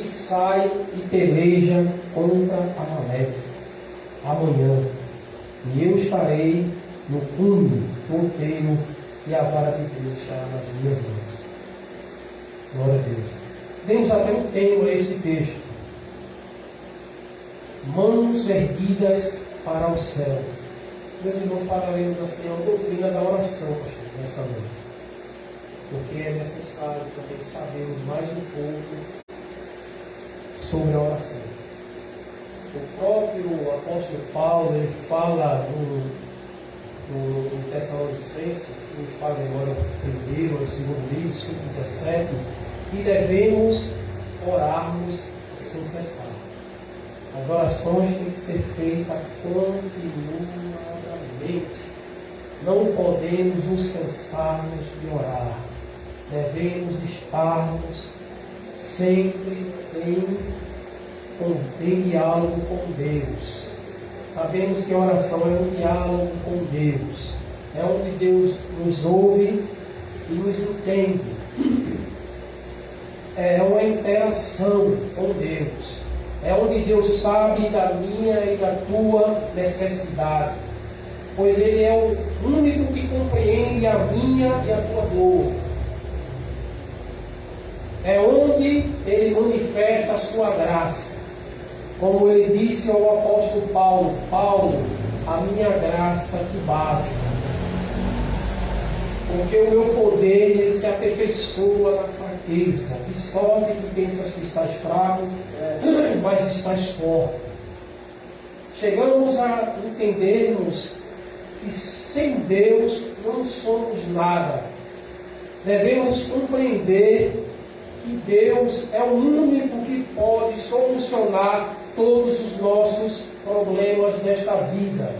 e sai e peleja contra Amaleque amanhã, e eu estarei no cume do outeiro e a vara de Deus estará nas minhas mãos. Glória a Deus. Demos até um tema a esse texto: mãos erguidas para o céu. Meus irmãos, falaremos assim a doutrina da oração, pastor, nessa noite, porque é necessário também sabermos mais um pouco sobre a oração. O próprio apóstolo Paulo, ele fala no Tessalonicenses, que nos fala agora o primeiro ou o segundo livro, 5:17, que devemos orarmos sem cessar. As orações têm que ser feitas continuamente. Não podemos nos cansarmos de orar. Devemos estarmos sempre em diálogo com Deus. Sabemos que a oração é um diálogo com Deus. É onde Deus nos ouve e nos entende. É uma interação com Deus. É onde Deus sabe da minha e da tua necessidade. Pois Ele é o único que compreende a minha e a tua dor. É onde Ele manifesta a sua graça. Como Ele disse ao apóstolo Paulo: Paulo, a minha graça te basta. Porque o meu poder ele se aperfeiçoa na fraqueza. Que sorte que pensas que estás fraco, mas mas estás forte. Chegamos a entendermos que sem Deus não somos nada. Devemos compreender que Deus é o único que pode solucionar todos os nossos problemas nesta vida.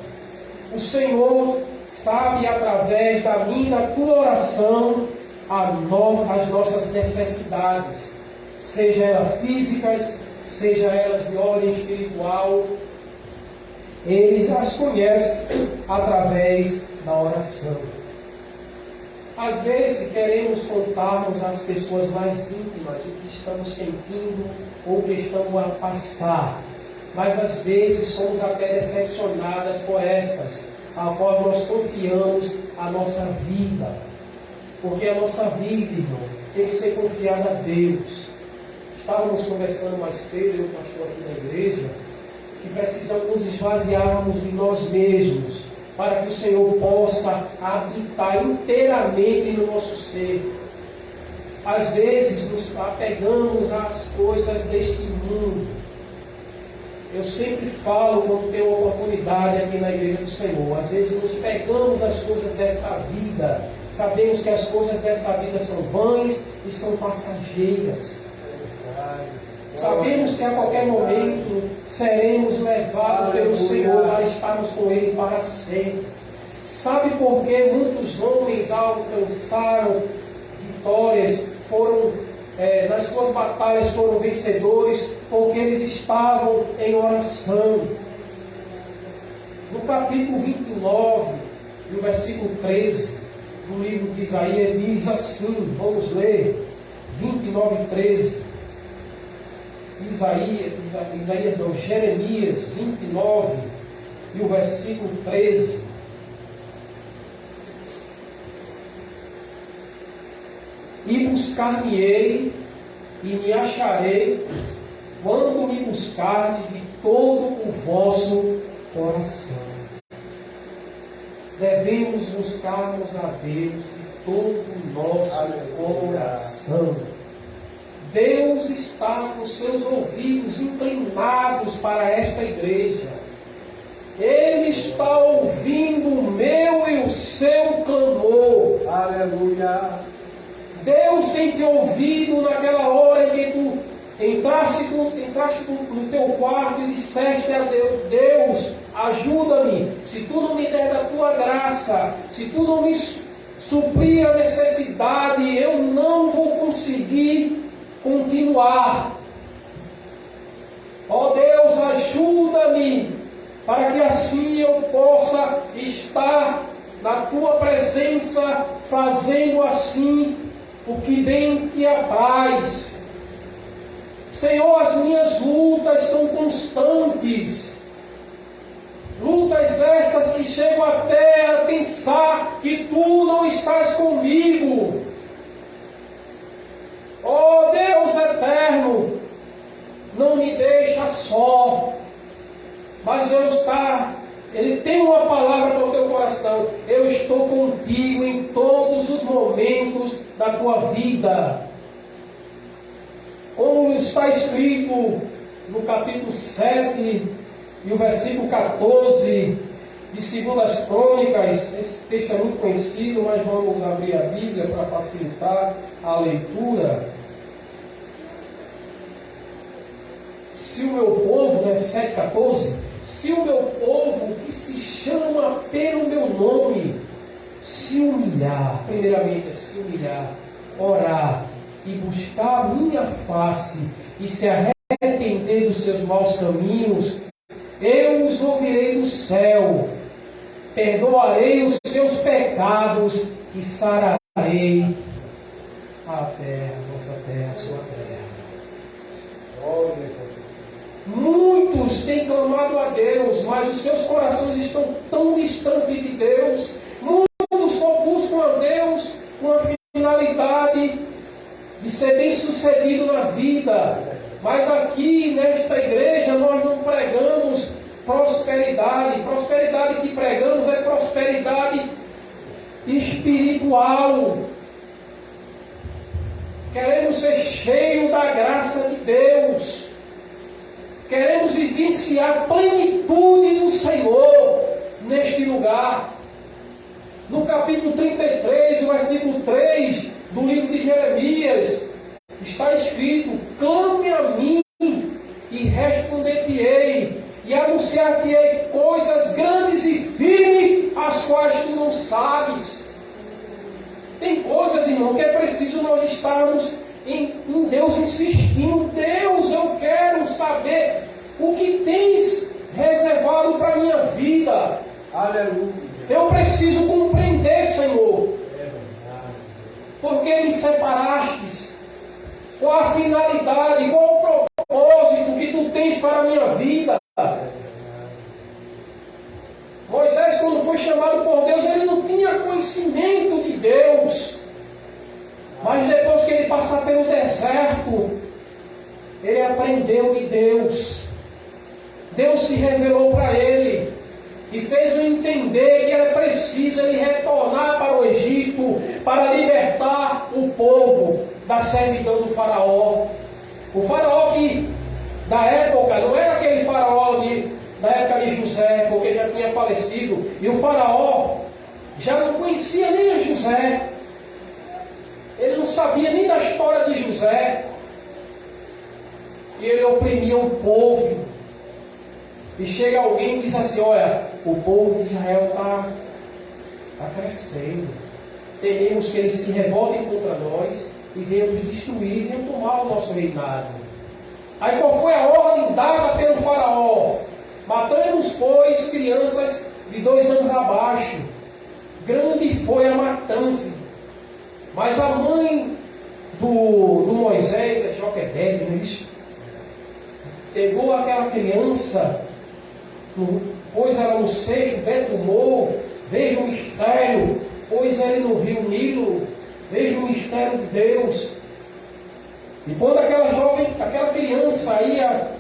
O Senhor sabe, através da minha e da tua oração, as nossas necessidades, seja elas físicas, seja elas de ordem espiritual. Ele as conhece através da oração. Às vezes queremos contarmos às pessoas mais íntimas o que estamos sentindo ou o que estamos a passar, mas às vezes somos até decepcionadas por estas, a qual nós confiamos a nossa vida. Porque a nossa vida, irmão, tem que ser confiada a Deus. Estávamos conversando mais cedo, eu pastor aqui na igreja, que precisamos nos esvaziarmos de nós mesmos, para que o Senhor possa habitar inteiramente no nosso ser. Às vezes nos apegamos às coisas deste mundo. Eu sempre falo, quando tenho oportunidade aqui na igreja do Senhor, às vezes nos pegamos às coisas desta vida. Sabemos que as coisas desta vida são vãs e são passageiras. Sabemos que a qualquer momento seremos levados pelo Senhor para estarmos com Ele para sempre. Sabe por que muitos homens alcançaram vitórias, nas suas batalhas foram vencedores? Porque eles estavam em oração. No capítulo 29, no versículo 13, do livro de Isaías, diz assim, vamos ler, 29, 13. Jeremias 29 e o versículo 13. E buscar-me-ei e me acharei quando me buscardes de todo o vosso coração. Devemos buscarmos a Deus de todo o nosso coração. Deus está com seus ouvidos inclinados para esta igreja. Ele está ouvindo o meu e o seu clamor. Aleluia. Deus tem te ouvido naquela hora em que tu entraste no teu quarto e disseste a Deus: Deus, ajuda-me. Se tu não me der da tua graça, se tu não me suprir a necessidade, eu não vou conseguir continuar. Ó Deus, ajuda-me, para que assim eu possa estar na tua presença, fazendo assim o que bem te apraz. Senhor, as minhas lutas são constantes. Lutas essas que chegam até a pensar que tu não estás comigo. Ó Deus eterno, não me deixa só. Mas Deus Ele tem uma palavra para o teu coração. Eu estou contigo em todos os momentos da tua vida. Como está escrito no capítulo 7 e o versículo 14 de 2 Crônicas. Esse texto é muito conhecido, mas vamos abrir a Bíblia para facilitar a leitura. Se o meu povo, 7,14, se o meu povo que se chama pelo meu nome se humilhar, primeiramente se humilhar, orar e buscar a minha face e se arrepender dos seus maus caminhos, eu os ouvirei do céu, perdoarei os seus pecados e sararei a terra, nossa terra, a sua terra. Muitos têm clamado a Deus, mas os seus corações estão tão distantes de Deus. Muitos só buscam a Deus com a finalidade de ser bem sucedido na vida. Mas aqui nesta igreja nós não pregamos prosperidade. Prosperidade que pregamos é prosperidade espiritual. Queremos ser cheios da graça de Deus. vivenciar plenitude do Senhor neste lugar. No capítulo 33, o versículo 3 do livro de Jeremias, está escrito: clame a mim e responder-te-ei, e anunciar-te-ei coisas grandes e firmes, as quais tu não sabes. Tem coisas, irmão, que é preciso nós estarmos em Deus insistindo. Deus, eu quero saber o que tens reservado para a minha vida. Aleluia. Eu preciso compreender, Senhor, porque me separastes, qual a finalidade, qual o propósito que tu tens para a minha vida. Moisés, quando foi chamado por Deus, ele não tinha conhecimento de Deus, mas depois que ele passar pelo deserto, ele aprendeu de Deus. Deus se revelou para ele e fez-o entender que era preciso ele retornar para o Egito para libertar o povo da servidão do faraó. O faraó que da época não era aquele faraó da época de José, porque já tinha falecido, e o faraó já não conhecia nem a José, ele não sabia nem da história de José, e ele oprimia o povo. E chega alguém e diz assim: olha, o povo de Israel está crescendo, tememos que eles se revoltem contra nós e venham nos destruir, venham tomar o nosso reinado. Aí qual foi a ordem dada pelo faraó? Matamos, pois, crianças de 2 anos abaixo. Grande foi a matança. Mas a mãe do Moisés, é Joquebede, não é isso? Pegou aquela criança, pôs ela no cesto, betumou. Veja o mistério, pôs ela no rio Nilo. Veja o mistério de Deus. E quando aquela criança ia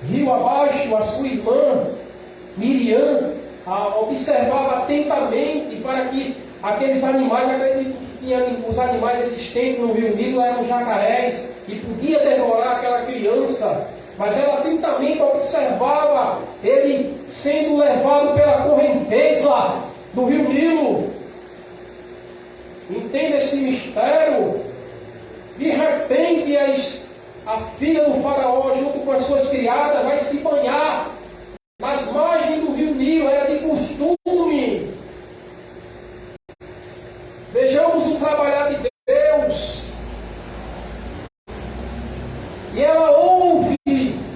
rio abaixo, a sua irmã Miriam observava atentamente para que aqueles animais, acredito que tinha os animais existentes no rio Nilo eram jacarés e podia devorar aquela criança, mas ela atentamente observava ele sendo levado pela correnteza do rio Nilo. Entenda esse mistério. De repente a filha do faraó, junto com as suas criadas, vai se banhar nas margens do rio Nilo, era de costume. Vejamos o trabalhar de Deus. E ela ouve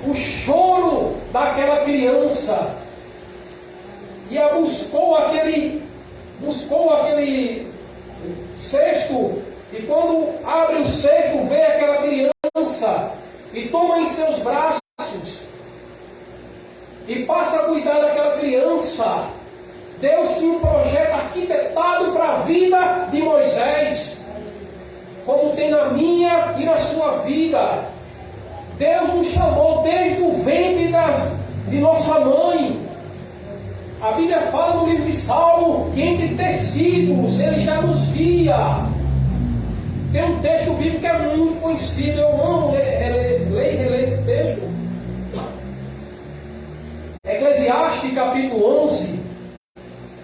o choro daquela criança. E ela buscou aquele cesto. E quando abre o cesto, vê aquela criança e toma em seus braços e passa a cuidar daquela criança. Deus tinha um projeto arquitetado para a vida de Moisés, como tem na minha e na sua vida. Deus nos chamou desde o ventre de nossa mãe. A Bíblia fala no livro de Salmo que entre tecidos Ele já nos via. Tem um texto bíblico que é muito conhecido, eu amo ler e reler esse texto. Eclesiastes capítulo 11,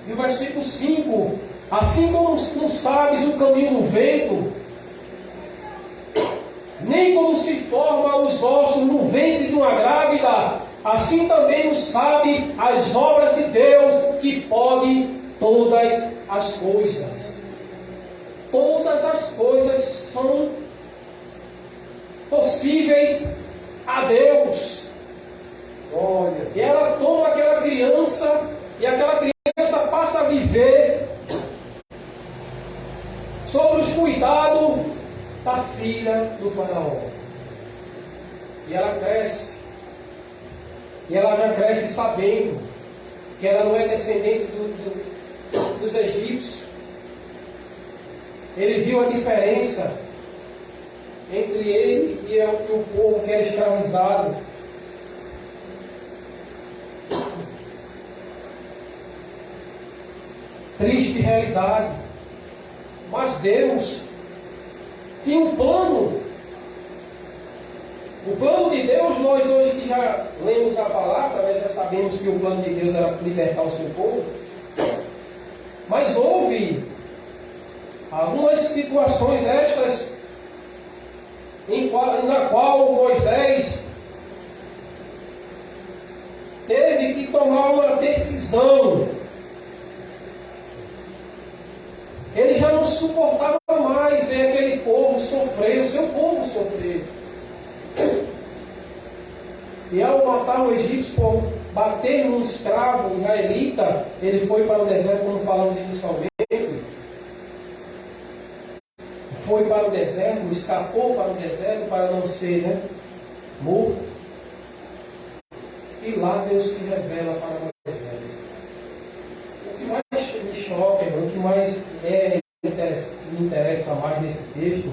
e o versículo 5. Assim como não sabes o caminho do vento, nem como se forma os ossos no ventre de uma grávida, assim também não sabe as obras de Deus, que pode todas as coisas. Todas as coisas são possíveis a Deus. Glória. E ela toma aquela criança, e aquela criança passa a viver sob os cuidados da filha do faraó. E ela cresce. E ela já cresce sabendo que ela não é descendente dos egípcios. Ele viu a diferença entre ele e o povo que era escravizado. Triste realidade. Mas Deus tinha um plano. O plano de Deus, nós hoje que já lemos sabemos que o plano de Deus era libertar o seu povo. Mas houve algumas situações extras na qual Moisés teve que tomar uma decisão. Ele já não suportava mais ver aquele povo sofrer, o seu povo sofrer. E ao matar o egípcio por bater num escravo israelita, ele foi para o deserto, como falamos inicialmente. Foi para o deserto, escapou para o deserto para não ser morto. E lá Deus se revela para Moisés. O que mais me choca, o que mais me interessa mais nesse texto,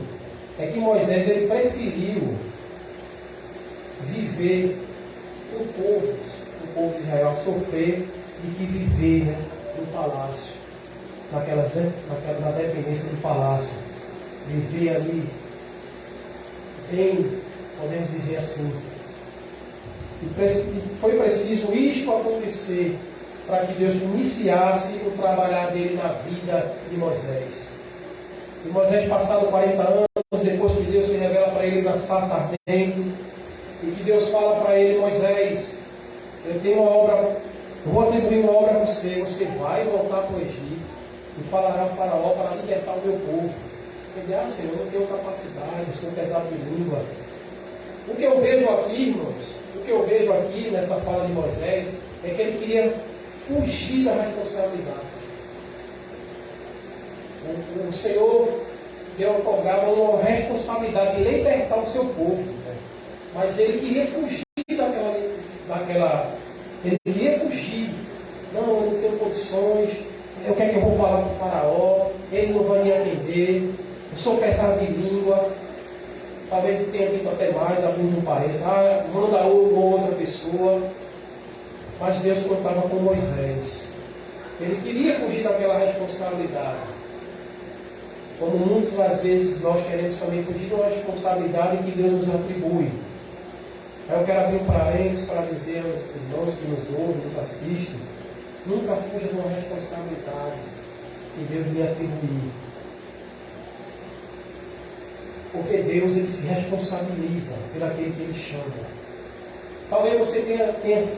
é que Moisés ele preferiu viver o povo de Israel sofrer do que viver no palácio, na dependência do palácio. Viver ali bem, podemos dizer assim. E foi preciso isto acontecer para que Deus iniciasse o trabalhar dele na vida de Moisés. E Moisés, passado 40 anos, depois que Deus se revela para ele na sarça ardente, e que Deus fala para ele: Moisés, eu tenho uma obra, eu vou atribuir uma obra a você, você vai voltar para o Egito e falará ao faraó para libertar o meu povo. Ele: ah, Senhor, eu não tenho capacidade, eu sou pesado de língua. O que eu vejo aqui, irmãos, o que eu vejo aqui nessa fala de Moisés é que ele queria fugir da responsabilidade. O Senhor deu uma responsabilidade de libertar o seu povo, mas ele queria fugir daquela. Ele queria fugir. Não, eu não tenho condições. O que é que eu vou falar para o faraó? Ele não vai me atender. Eu sou pesado de língua. Talvez ele tenha dito até mais, alguns não pareçam. Ah, manda uma outra pessoa. Mas Deus contava com Moisés. Ele queria fugir daquela responsabilidade. Como muitas vezes nós queremos também fugir de uma responsabilidade que Deus nos atribui. Eu quero abrir um parênteses para dizer aos irmãos que nos ouvem, nos assistem: nunca fuja de uma responsabilidade que Deus lhe atribuiu. Porque Deus ele se responsabiliza por aquele que Ele chama. Talvez você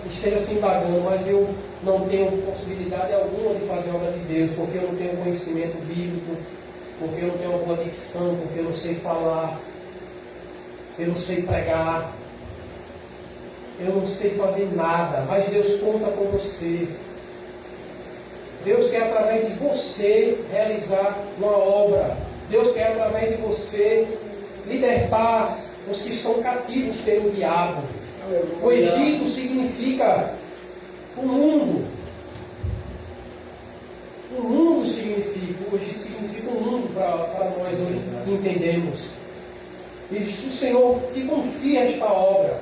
esteja se indagando, mas eu não tenho possibilidade alguma de fazer a obra de Deus, porque eu não tenho conhecimento bíblico, porque eu não tenho uma boa dicção, porque eu não sei falar, eu não sei pregar, eu não sei fazer nada, mas Deus conta com você. Deus quer através de você realizar uma obra. Deus quer através de você libertar os que estão cativos pelo diabo. O Egito significa o mundo. O mundo significa, o Egito significa o mundo para nós hoje entendemos. E se o Senhor te confia esta obra,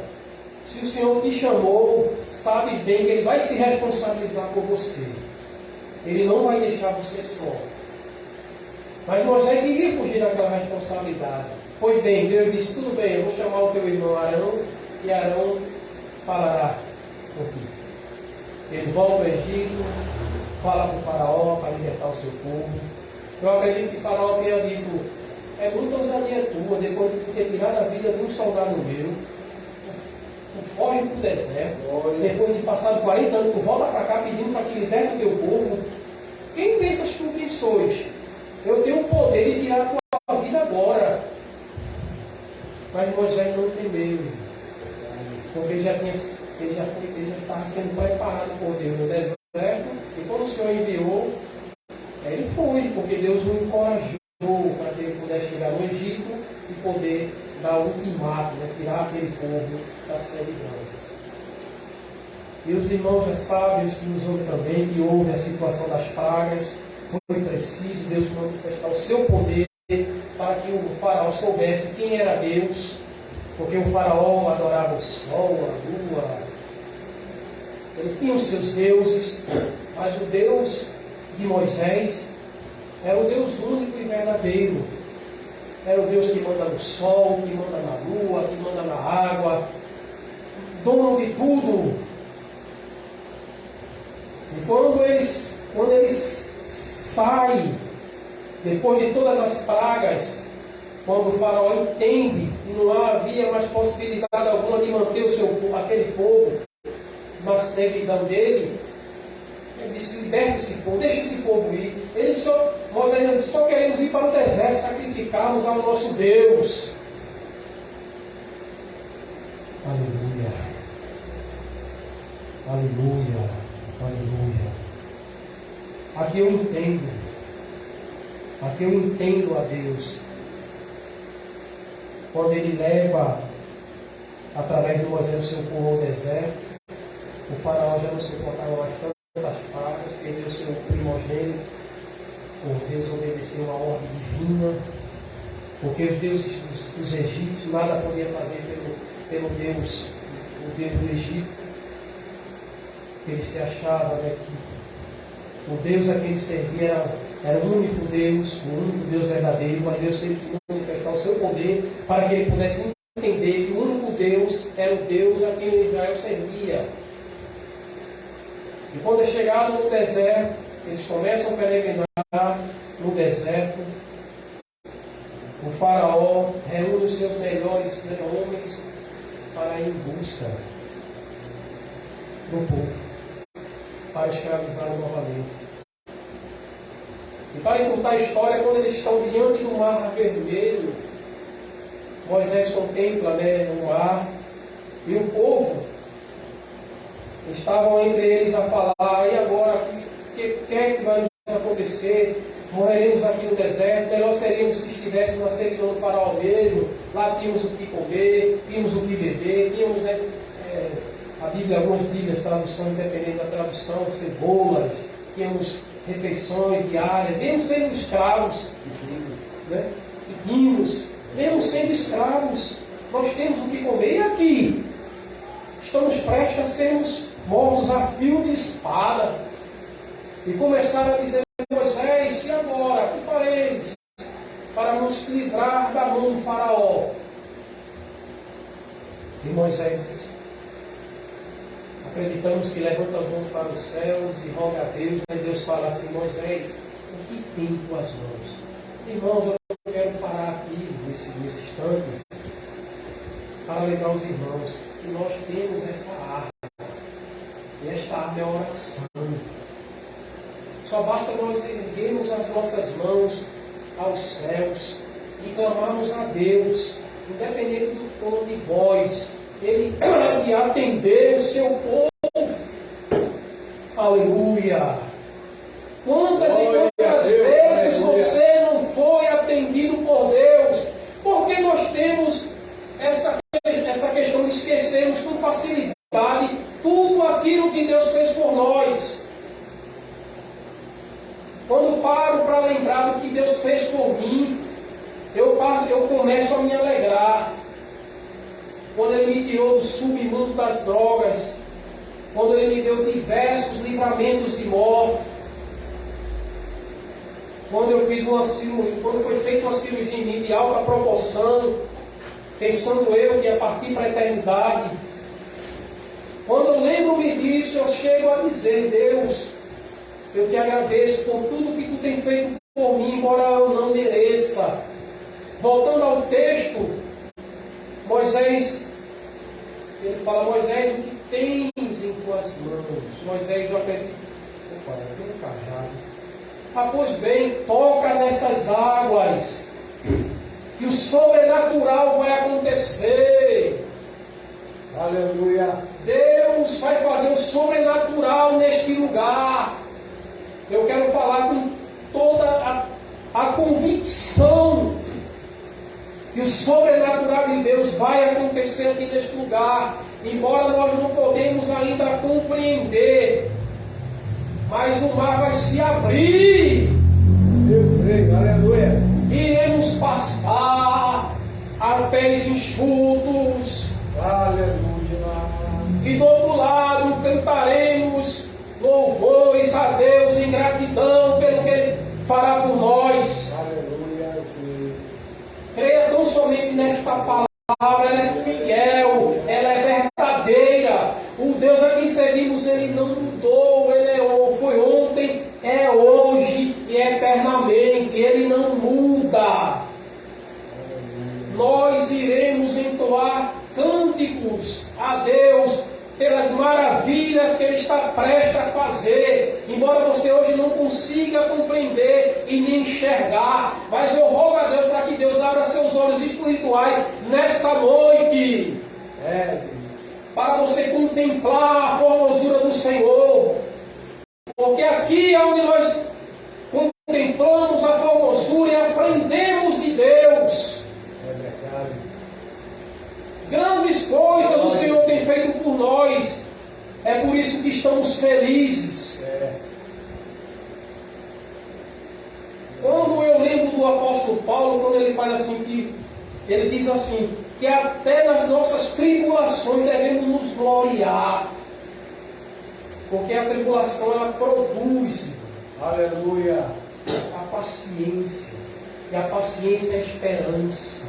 se o Senhor te chamou, sabes bem que Ele vai se responsabilizar por você. Ele não vai deixar você só. Mas Moisés queria fugir daquela responsabilidade. Pois bem, Deus disse: tudo bem, eu vou chamar o teu irmão Arão, e Arão falará por ti. Ele volta ao Egito, fala para o faraó para libertar o seu povo. Eu acredito que o faraó tenha dito: é muita ousadia tua, depois de ter tirado a vida de um soldado meu, tu foge para o deserto, depois de passar 40 anos, tu volta para cá pedindo para que liberte o teu povo. Quem pensas tu quem sois? Eu tenho o poder de tirar a tua vida agora. Mas Moisés não temeu, porque ele já estava sendo preparado por Deus no deserto, e quando o Senhor enviou, ele foi, porque Deus o encorajou para que ele pudesse chegar no Egito e poder dar o ultimato, tirar aquele povo da servidão. E os irmãos já sábios que nos ouvem também, que ouvem a situação das pragas, foi preciso Deus manifestar o seu poder para que o faraó soubesse quem era Deus, porque o faraó adorava o sol, a lua, ele tinha os seus deuses, mas o Deus de Moisés era o Deus único e verdadeiro. Era o Deus que manda no sol, que manda na lua, que manda na água, dono de tudo. quando eles saem, depois de todas as pragas, quando o faraó entende que não havia mais possibilidade alguma de manter aquele povo na servidão dele, ele disse: liberte esse povo, deixe esse povo ir. Nós só queremos ir para o deserto, sacrificarmos ao nosso Deus. Aleluia. Aleluia. Aleluia. Aqui eu entendo a Deus. Quando Ele leva, através de Moisés, o seu povo ao deserto, o faraó já não suportava mais tantas pragas, perdeu o seu primogênito, por desobedecer uma ordem divina, porque os deuses dos egípcios nada podia fazer pelo Deus, o Deus do Egito. Ele se achava, né, que o Deus a quem ele servia era o único Deus verdadeiro, mas Deus teve que manifestar o seu poder para que ele pudesse entender que o único Deus era o Deus a quem Israel servia. E quando é chegado no deserto, eles começam a peregrinar no deserto. O faraó reúne os seus melhores homens para ir em busca do povo, para escravizá-lo novamente. E para encurtar a história, quando eles estão diante do mar vermelho, Moisés contempla, o mar, e o povo estavam entre eles a falar: e agora, o que é que vai nos acontecer? Morreremos aqui no deserto, melhor seríamos se estivéssemos na servidão do faraó mesmo, lá tínhamos o que comer, tínhamos o que beber, tínhamos, a Bíblia, algumas Bíblias, tradução independente da tradução, cebolas, tínhamos refeições diárias, mesmo sendo escravos, pedimos, mesmo sendo escravos, nós temos o que comer. E aqui, estamos prestes a sermos mortos a fio de espada. E começaram a dizer: Moisés, e agora? O que fareis para nos livrar da mão do faraó? E Moisés, acreditamos que levanta as mãos para os céus e roga a Deus, e Deus fala assim: Moisés, o que tem em tuas mãos? Irmãos, eu quero parar aqui nesse instante para lembrar os irmãos que nós temos essa arma, e esta arma é a oração. Só basta nós erguermos as nossas mãos aos céus e clamarmos a Deus, independente do tom de voz, Ele e atender o seu povo. Aleluia! Quantas e quantas vezes você não foi atendido por Deus? Porque nós temos essa questão de esquecermos com facilidade tudo aquilo que Deus fez por nós. Quando paro para lembrar do que Deus fez por mim, eu começo a me alegrar. Quando Ele me tirou do submundo das drogas, quando Ele me deu diversos livramentos de morte, quando foi feita uma cirurgia em mim de alta proporção, pensando eu que ia partir para a eternidade, quando eu lembro-me disso, eu chego a dizer: Deus, eu te agradeço por tudo que tu tem feito por mim, embora eu não mereça. Voltando ao texto, Moisés, ele fala: Moisés, o que tens em tuas mãos? Moisés, eu acredito. Opa, tem um cajado. Ah, pois bem, toca nessas águas, e o sobrenatural vai acontecer. Aleluia. Deus vai fazer o sobrenatural neste lugar. Eu quero falar com toda a convicção que o sobrenatural de Deus vai acontecer aqui neste lugar, embora nós não podemos ainda compreender, mas o mar vai se abrir. Eu creio, aleluia. Iremos passar a pés enxutos. Aleluia. E do outro lado cantaremos louvores a Deus em gratidão pelo que Ele fará por nós. Aleluia. Creia tão somente nesta palavra, ela é fiel, ela é verdadeira. O Deus a quem servimos, Ele não mudou, Ele é o maravilhas que Ele está prestes a fazer, embora você hoje não consiga compreender e nem enxergar, mas eu rogo a Deus para que Deus abra seus olhos espirituais nesta noite, para você contemplar a formosura do Senhor, porque aqui é onde nós contemplamos a formosura e aprendemos de Deus. É verdade. Grandes coisas o Senhor tem feito por nós. É por isso que estamos felizes. Quando eu lembro do apóstolo Paulo, quando ele faz assim, ele diz assim, que até nas nossas tribulações devemos nos gloriar. Porque a tribulação, ela produz, Aleluia. a paciência. E a paciência é a esperança.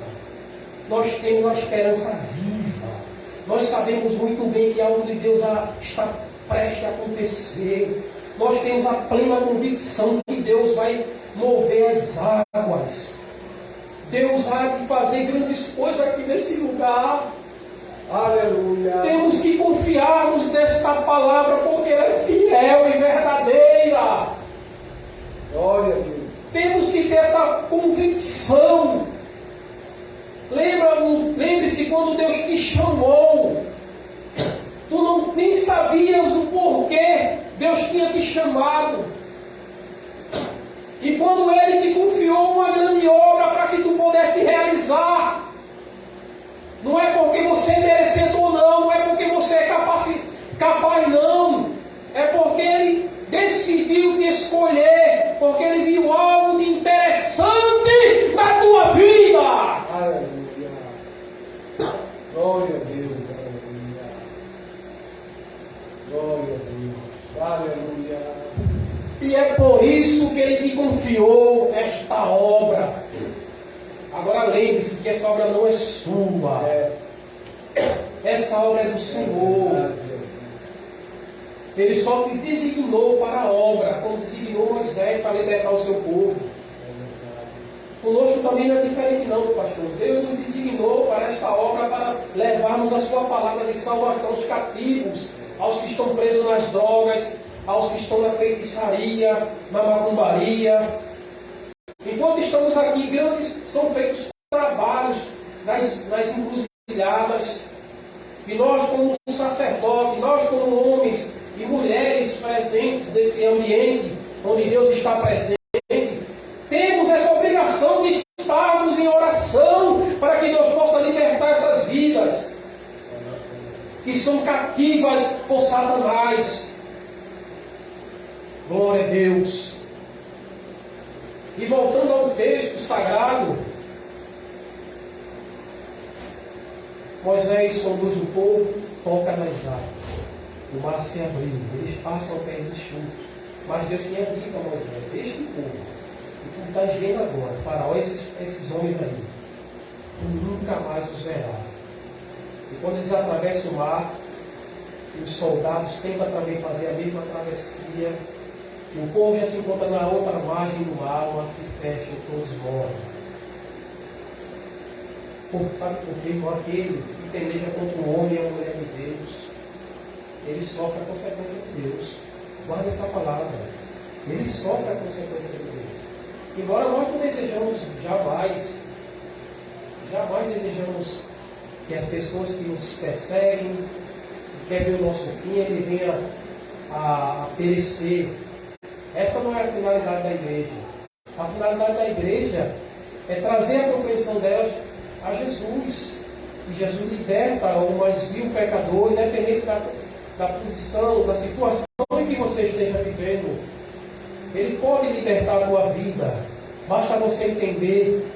Nós temos a esperança viva. Nós sabemos muito bem que algo de Deus está prestes a acontecer. Nós temos a plena convicção que Deus vai mover as águas. Deus há de fazer grandes coisas aqui nesse lugar. Aleluia. Temos que confiarmos nesta palavra, porque ela é fiel e verdadeira. Glória a Deus. Temos que ter essa convicção. Lembre-se quando Deus te chamou. Tu nem sabias o porquê Deus tinha te chamado. E quando Ele te confiou uma grande obra para que tu pudesse realizar, não é porque você é merecedor não é porque você é capaz não, é porque Ele decidiu te escolher, porque Ele viu algo de interessante na tua vida. Aleluia. Glória a Deus. Aleluia. Glória a Deus. Aleluia. E é por isso que Ele te confiou esta obra. Agora lembre-se que essa obra não é sua. Essa obra é do Senhor. Ele só te designou para a obra, como designou Moisés para libertar o seu povo. Conosco também não é diferente não, pastor. Deus nos designou para esta obra, para levarmos a sua palavra de salvação aos cativos, aos que estão presos nas drogas, aos que estão na feitiçaria, na macumbaria. Enquanto estamos aqui, grandes são feitos trabalhos nas encruzilhadas. E nós, como sacerdote, nós, como homens e mulheres presentes nesse ambiente onde Deus está presente, temos essa obrigação de estarmos em oração para que Deus possa libertar essas vidas que são cativas por Satanás. Glória a Deus. E voltando ao texto sagrado, Moisés conduz o povo, toca nas águas. O mar se abriu, eles passam pés enxutos. Mas Deus tinha dito a Moisés, este povo, e tu estás vendo agora, Faraó, esses homens aí, tu nunca mais os verás. E quando eles atravessam o mar, e os soldados tentam também fazer a mesma travessia, e o povo já se encontra na outra margem do mar, o mar se fecha e todos morrem. Sabe por quê? Com aquele que peleja contra o homem e a mulher de Deus, ele sofre a consequência de Deus. Guarda essa palavra. Ele sofre a consequência de Deus. Embora nós não desejamos jamais desejamos que as pessoas que nos perseguem, que querem ver o nosso fim, ele venha a perecer. Essa não é a finalidade da igreja. A finalidade da igreja é trazer a compreensão delas a Jesus. E Jesus liberta o mais vil pecador, independente da posição, da situação em que você esteja vivendo. Ele pode libertar a tua vida. Basta você entender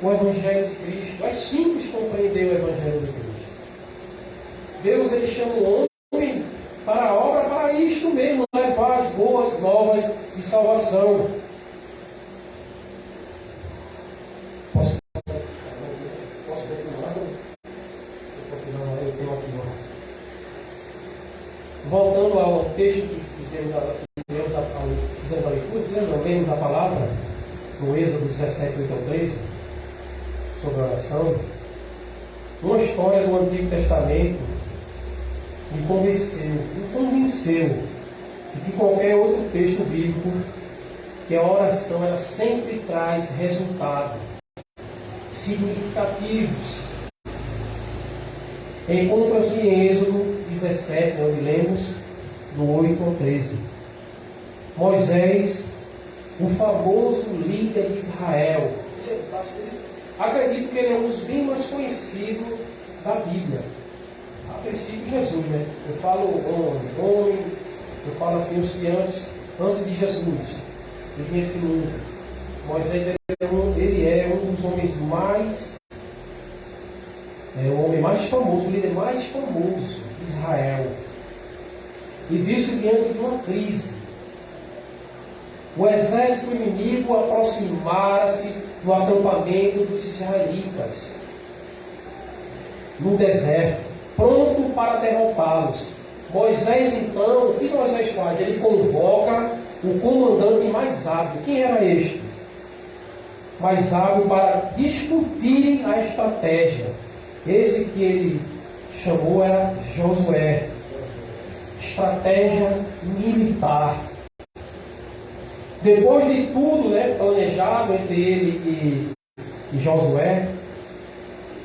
o Evangelho de Cristo. É simples compreender o Evangelho de Cristo. Deus, ele chama o homem para a obra, para isto mesmo, levar as boas novas de salvação. Posso continuar? Eu tenho aqui uma. Voltando ao texto que fizemos a leitura, lemos a palavra no Êxodo 17, 8 ao 13, sobre a oração. Uma história do Antigo Testamento, me convenceu de que qualquer outro texto bíblico, que a oração ela sempre traz resultados significativos. Encontra-se em Êxodo 17, onde lemos no 8 ao 13. Moisés, o famoso líder de Israel. Acredito que ele é um dos bem mais conhecidos da Bíblia. A princípio, Jesus, né? Eu falo homem, eu falo assim, os que antes de Jesus, vivia esse mundo. Moisés ele é um dos homens mais, o homem mais famoso, o líder mais famoso de Israel. E viu-se diante de uma crise. O exército inimigo aproximara-se do acampamento dos israelitas no deserto, pronto para derrotá-los. Moisés, então, o que Moisés faz? Ele convoca o comandante mais hábil. Quem era este? Mais hábil para discutirem a estratégia. Esse que ele chamou era Josué. Estratégia militar. Depois de tudo, planejado entre ele e Josué,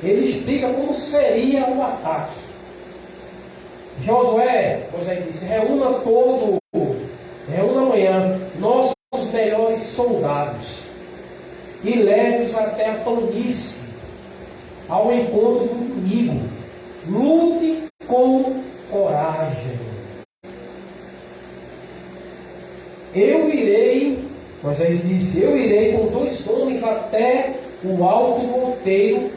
ele explica como seria o ataque. Josué, Moisés disse, reúna amanhã nossos melhores soldados e leve-os até a planície, ao encontro do inimigo. Lute com coragem. Moisés disse, eu irei com 2 homens até o alto monteiro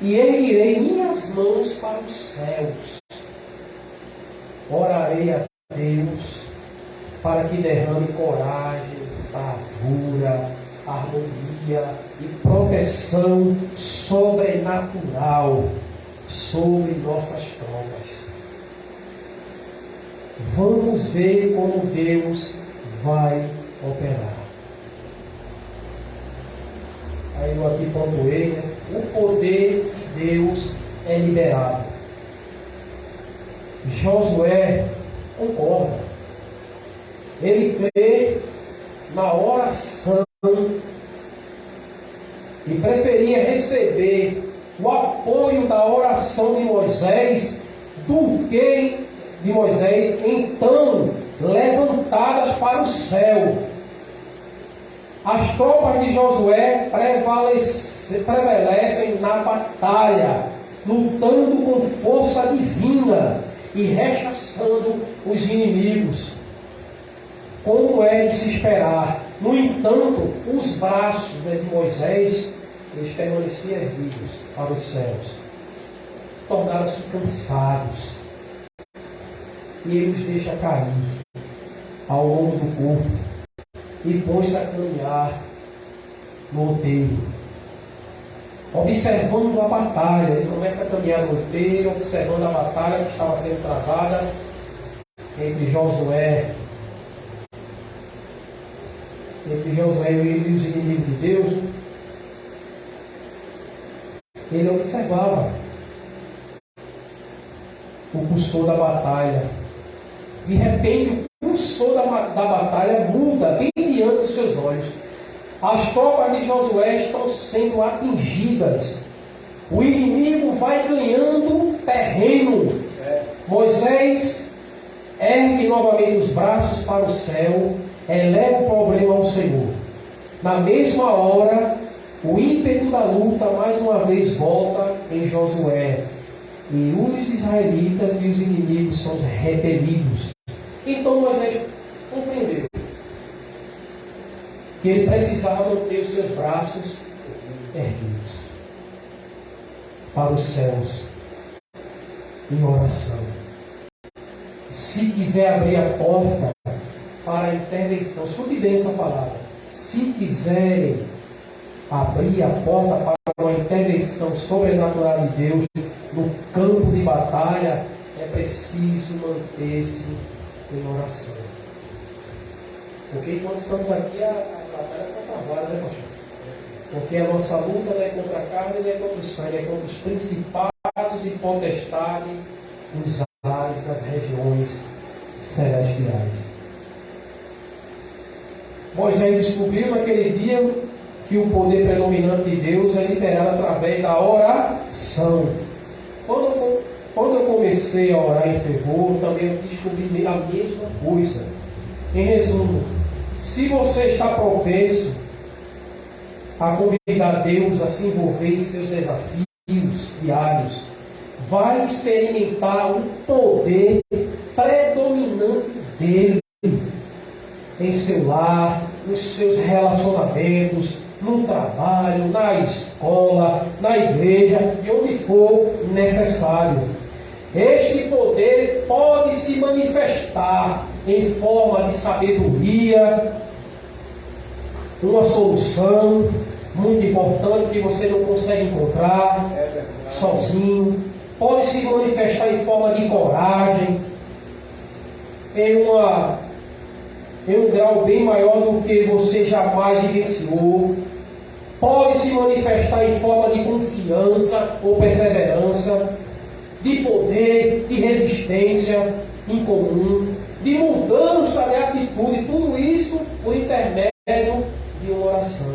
e erguerei minhas mãos para os céus. Orarei a Deus para que derrame coragem, bravura, harmonia e proteção sobrenatural sobre nossas tropas. Vamos ver como Deus vai operar. Aí eu aqui pontuei, o poder de Deus é liberado. Josué concorda. Ele crê na oração e preferia receber o apoio da oração de Moisés do que de Moisés, então levantadas para o céu. As tropas de Josué prevalecem na batalha, lutando com força divina e rechaçando os inimigos, como é de se esperar. No entanto, os braços de Moisés, eles permaneciam erguidos para os céus, tornaram-se cansados, e ele os deixa cair ao longo do corpo e põe-se a caminhar no outeiro, observando a batalha. Ele começa a caminhar no outeiro, observando a batalha que estava sendo travada entre Josué e os inimigos de Deus. Ele observava o cursor da batalha. De repente, o cursor da batalha muda bem diante dos seus olhos. As tropas de Josué estão sendo atingidas. O inimigo vai ganhando terreno. Moisés ergue novamente os braços para o céu, eleva o problema ao Senhor. Na mesma hora, o ímpeto da luta mais uma vez volta em Josué. E os israelitas e os inimigos são repelidos. Então Moisés compreendeu que ele precisava manter os seus braços erguidos para os céus em oração. Se quiser abrir a porta para a intervenção, escute bem essa palavra. Se quiserem abrir a porta para uma intervenção sobrenatural de Deus no campo de batalha, é preciso manter-se em oração. Porque quando estamos aqui, a batalha está travada, né, pastor? Porque a nossa luta não é contra a carne, não é contra o sangue, é contra os principados e potestades nos Moisés descobriu naquele dia que o poder predominante de Deus é liberado através da oração. Quando eu comecei a orar em fervor, também eu descobri a mesma coisa. Em resumo, se você está propenso a convidar Deus a se envolver em seus desafios diários, vai experimentar o poder predominante dele em seu lar, nos seus relacionamentos, no trabalho, na escola, na igreja e onde for necessário. Este poder pode se manifestar em forma de sabedoria, uma solução muito importante que você não consegue encontrar sozinho. Pode se manifestar em forma de coragem, em um grau bem maior do que você jamais vivenciou. Pode se manifestar em forma de confiança ou perseverança, de poder, de resistência incomum, de mudança de atitude, tudo isso por intermédio de uma oração.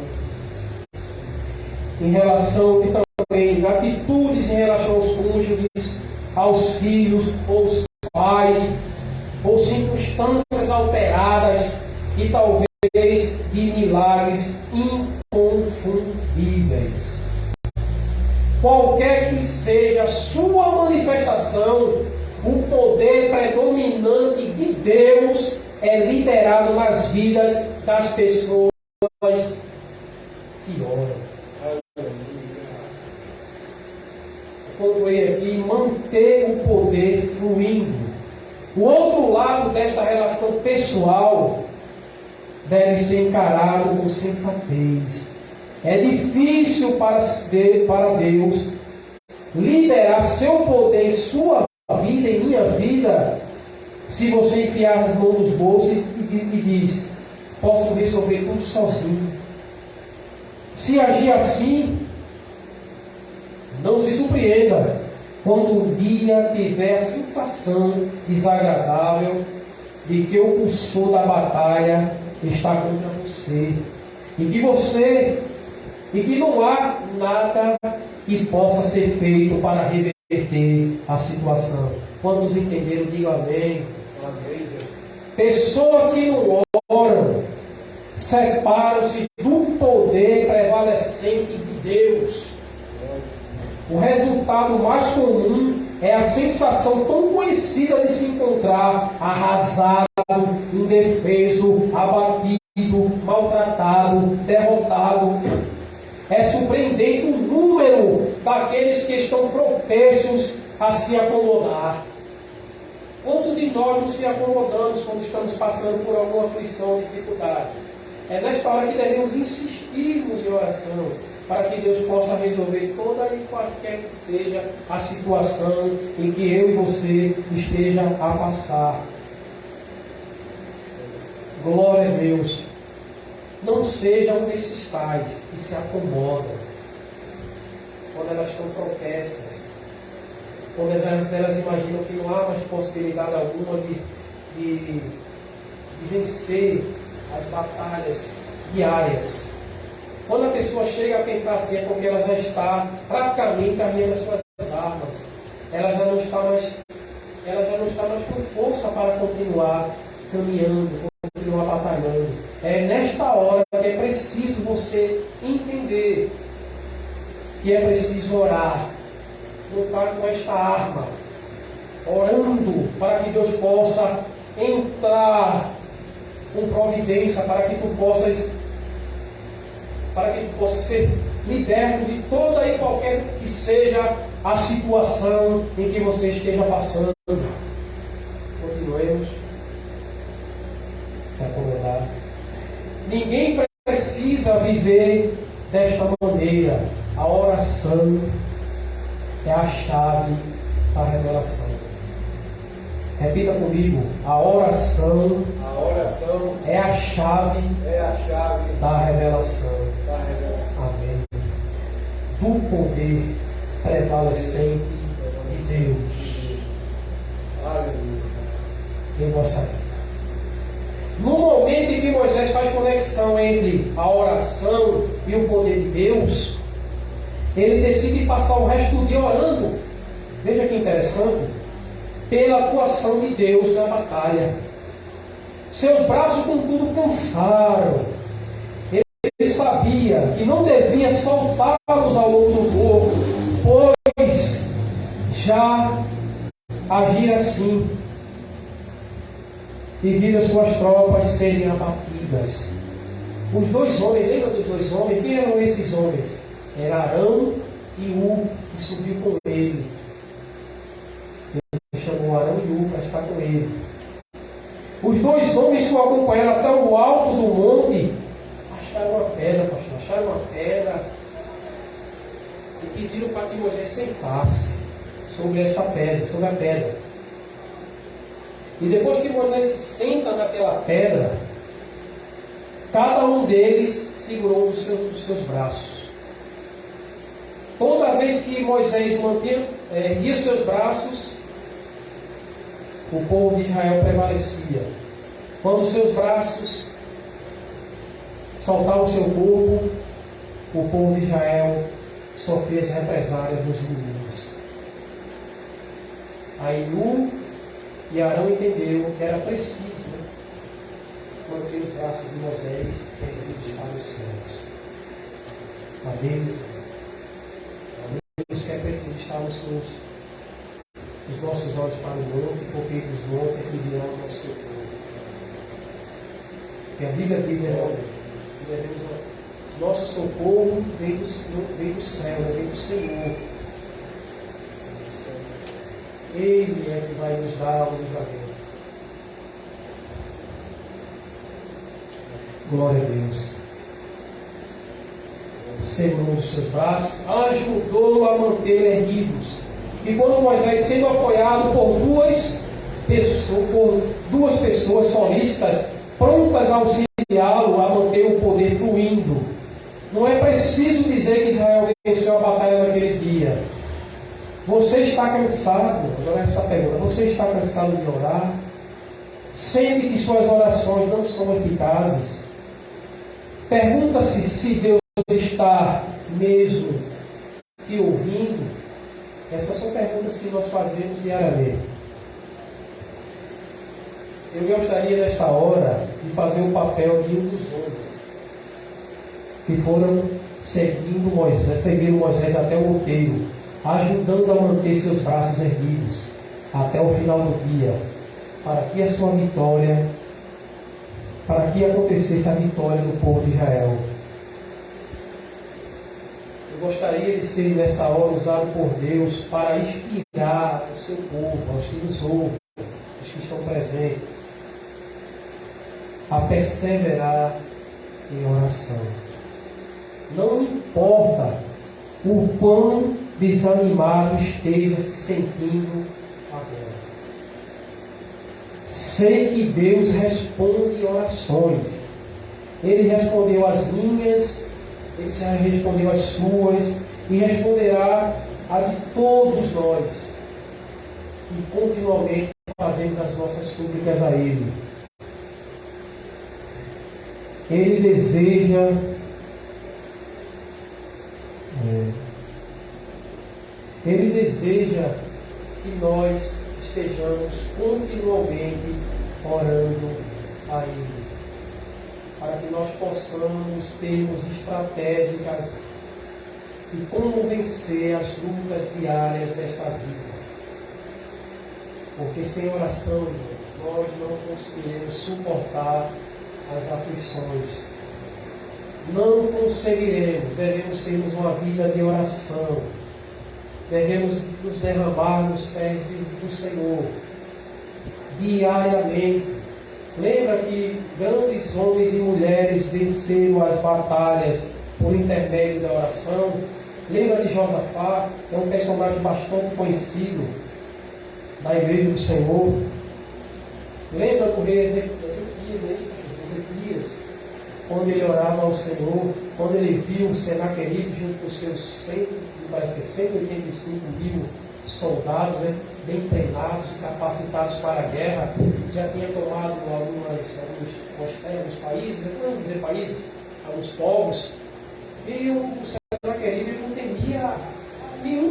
Em relação também atitudes em relação aos cônjuges, aos filhos, aos pais, ou circunstâncias alteradas e talvez de milagres inconfundíveis. Qualquer que seja a sua manifestação, o poder predominante de Deus é liberado nas vidas das pessoas que oram. Eu concluí aqui, manter o poder fluindo. O outro lado desta relação pessoal deve ser encarado com sensatez. É difícil para Deus liberar seu poder em sua vida, em minha vida, se você enfiar as mãos nos bolsos e diz: posso resolver tudo sozinho. Se agir assim, não se surpreenda quando um dia tiver a sensação desagradável de que o cursor da batalha está contra você e que não há nada que possa ser feito para reverter a situação. Quantos entenderam? Digam amém. Pessoas que não oram separam-se do poder prevalecente de Deus. O resultado mais comum é a sensação tão conhecida de se encontrar arrasado, indefeso, abatido, maltratado, derrotado. É surpreendente o número daqueles que estão propícios a se acomodar. Quantos de nós nos se acomodamos quando estamos passando por alguma aflição ou dificuldade? É nesta hora que devemos insistirmos em oração, para que Deus possa resolver toda e qualquer que seja a situação em que eu e você esteja a passar. Glória a Deus. Não seja um desses tais que se acomodam quando elas estão propensas, quando elas imaginam que não há mais possibilidade alguma de vencer as batalhas diárias. Quando a pessoa chega a pensar assim, é porque ela já está praticamente caminhando as suas armas. Ela já não está mais com força para continuar caminhando, continuar batalhando. É nesta hora que é preciso você entender que é preciso orar, lutar com esta arma, orando para que Deus possa entrar com providência, para que tu possas ser liberto de toda e qualquer que seja a situação em que você esteja passando. Continuemos. Se acomodar. Ninguém precisa viver desta maneira. A oração é a chave da revelação. Repita comigo. A oração é a chave da revelação. Amém. Do poder prevalecente de Deus em vossa vida. No momento momento em que Moisés faz conexão entre a oração e o poder de Deus, ele decide passar o resto do dia orando. Veja que interessante. Pela atuação de Deus na batalha. Seus braços, contudo, cansaram. Ele sabia que não devia soltá-los ao longo do corpo, pois já agia assim e vira suas tropas serem abatidas. Os dois homens, lembra dos dois homens? Quem eram esses homens? Era Arão e U, que subiu com ele. Ele chamou Arão e U para estar com ele. Os dois homens que o acompanharam até o alto do monte acharam uma pedra, pastor, acharam uma pedra e pediram para que Moisés sentasse sobre esta pedra, sobre a pedra. E depois que Moisés se senta naquela pedra, cada um deles segurou os seus braços. Toda vez que Moisés erguia os seus braços, o povo de Israel prevalecia. Quando os seus braços soltavam o seu corpo, o povo de Israel sofria as represálias dos inimigos. Aí U e Arão entenderam que era preciso manter os braços de Moisés erguidos para os céus. A Deus que é preciso estarmos com os nossos olhos para o monte, porque dos montes é que virá o nosso socorro. E a Bíblia diz, nosso socorro vem do céu, vem do Senhor. Ele é que vai nos dar o livramento. Glória a Deus. Segurou os seus braços, ajudou a manter erguidos. E quando Moisés, sendo apoiado por duas pessoas solícitas, prontas a auxiliá-lo a manter o poder fluindo, não é preciso dizer que Israel venceu a batalha naquele dia. Você está cansado? Olha essa pergunta. Você está cansado de orar? Sente que suas orações não são eficazes? Pergunta-se se Deus está mesmo te ouvindo. Essas são perguntas que nós fazemos diariamente. Eu gostaria nesta hora de fazer o papel de um dos homens que foram seguiram Moisés até o outeiro, ajudando a manter seus braços erguidos até o final do dia, para que a sua vitória, para que acontecesse a vitória do povo de Israel. Eu gostaria de ser nesta hora usado por Deus para inspirar o seu povo, aos que nos ouvem, os que estão presentes, a perseverar em oração. Não importa o quão desanimado esteja se sentindo agora. Sei que Deus responde orações. Ele respondeu as minhas, Ele já respondeu as suas e responderá a de todos nós. E continuamente fazemos as nossas súplicas a Ele. Ele deseja que nós estejamos continuamente orando a Ele, para que nós possamos termos estratégicas e como vencer as lutas diárias desta vida. Porque sem oração nós não conseguiremos suportar as aflições. Não conseguiremos. Devemos termos uma vida de oração. Devemos nos derramar nos pés do Senhor diariamente. Lembra que grandes homens e mulheres venceram as batalhas por intermédio da oração? Lembra de Josafá, que é um personagem bastante conhecido da Igreja do Senhor? Lembra do rei Ezequias, quando ele orava ao Senhor, quando ele viu Senaqueribe junto com seus 185 mil soldados, bem treinados, capacitados para a guerra, já tinha tomado alguns alguns países, não vamos dizer países, alguns povos, e o Senaqueribe não temia nenhum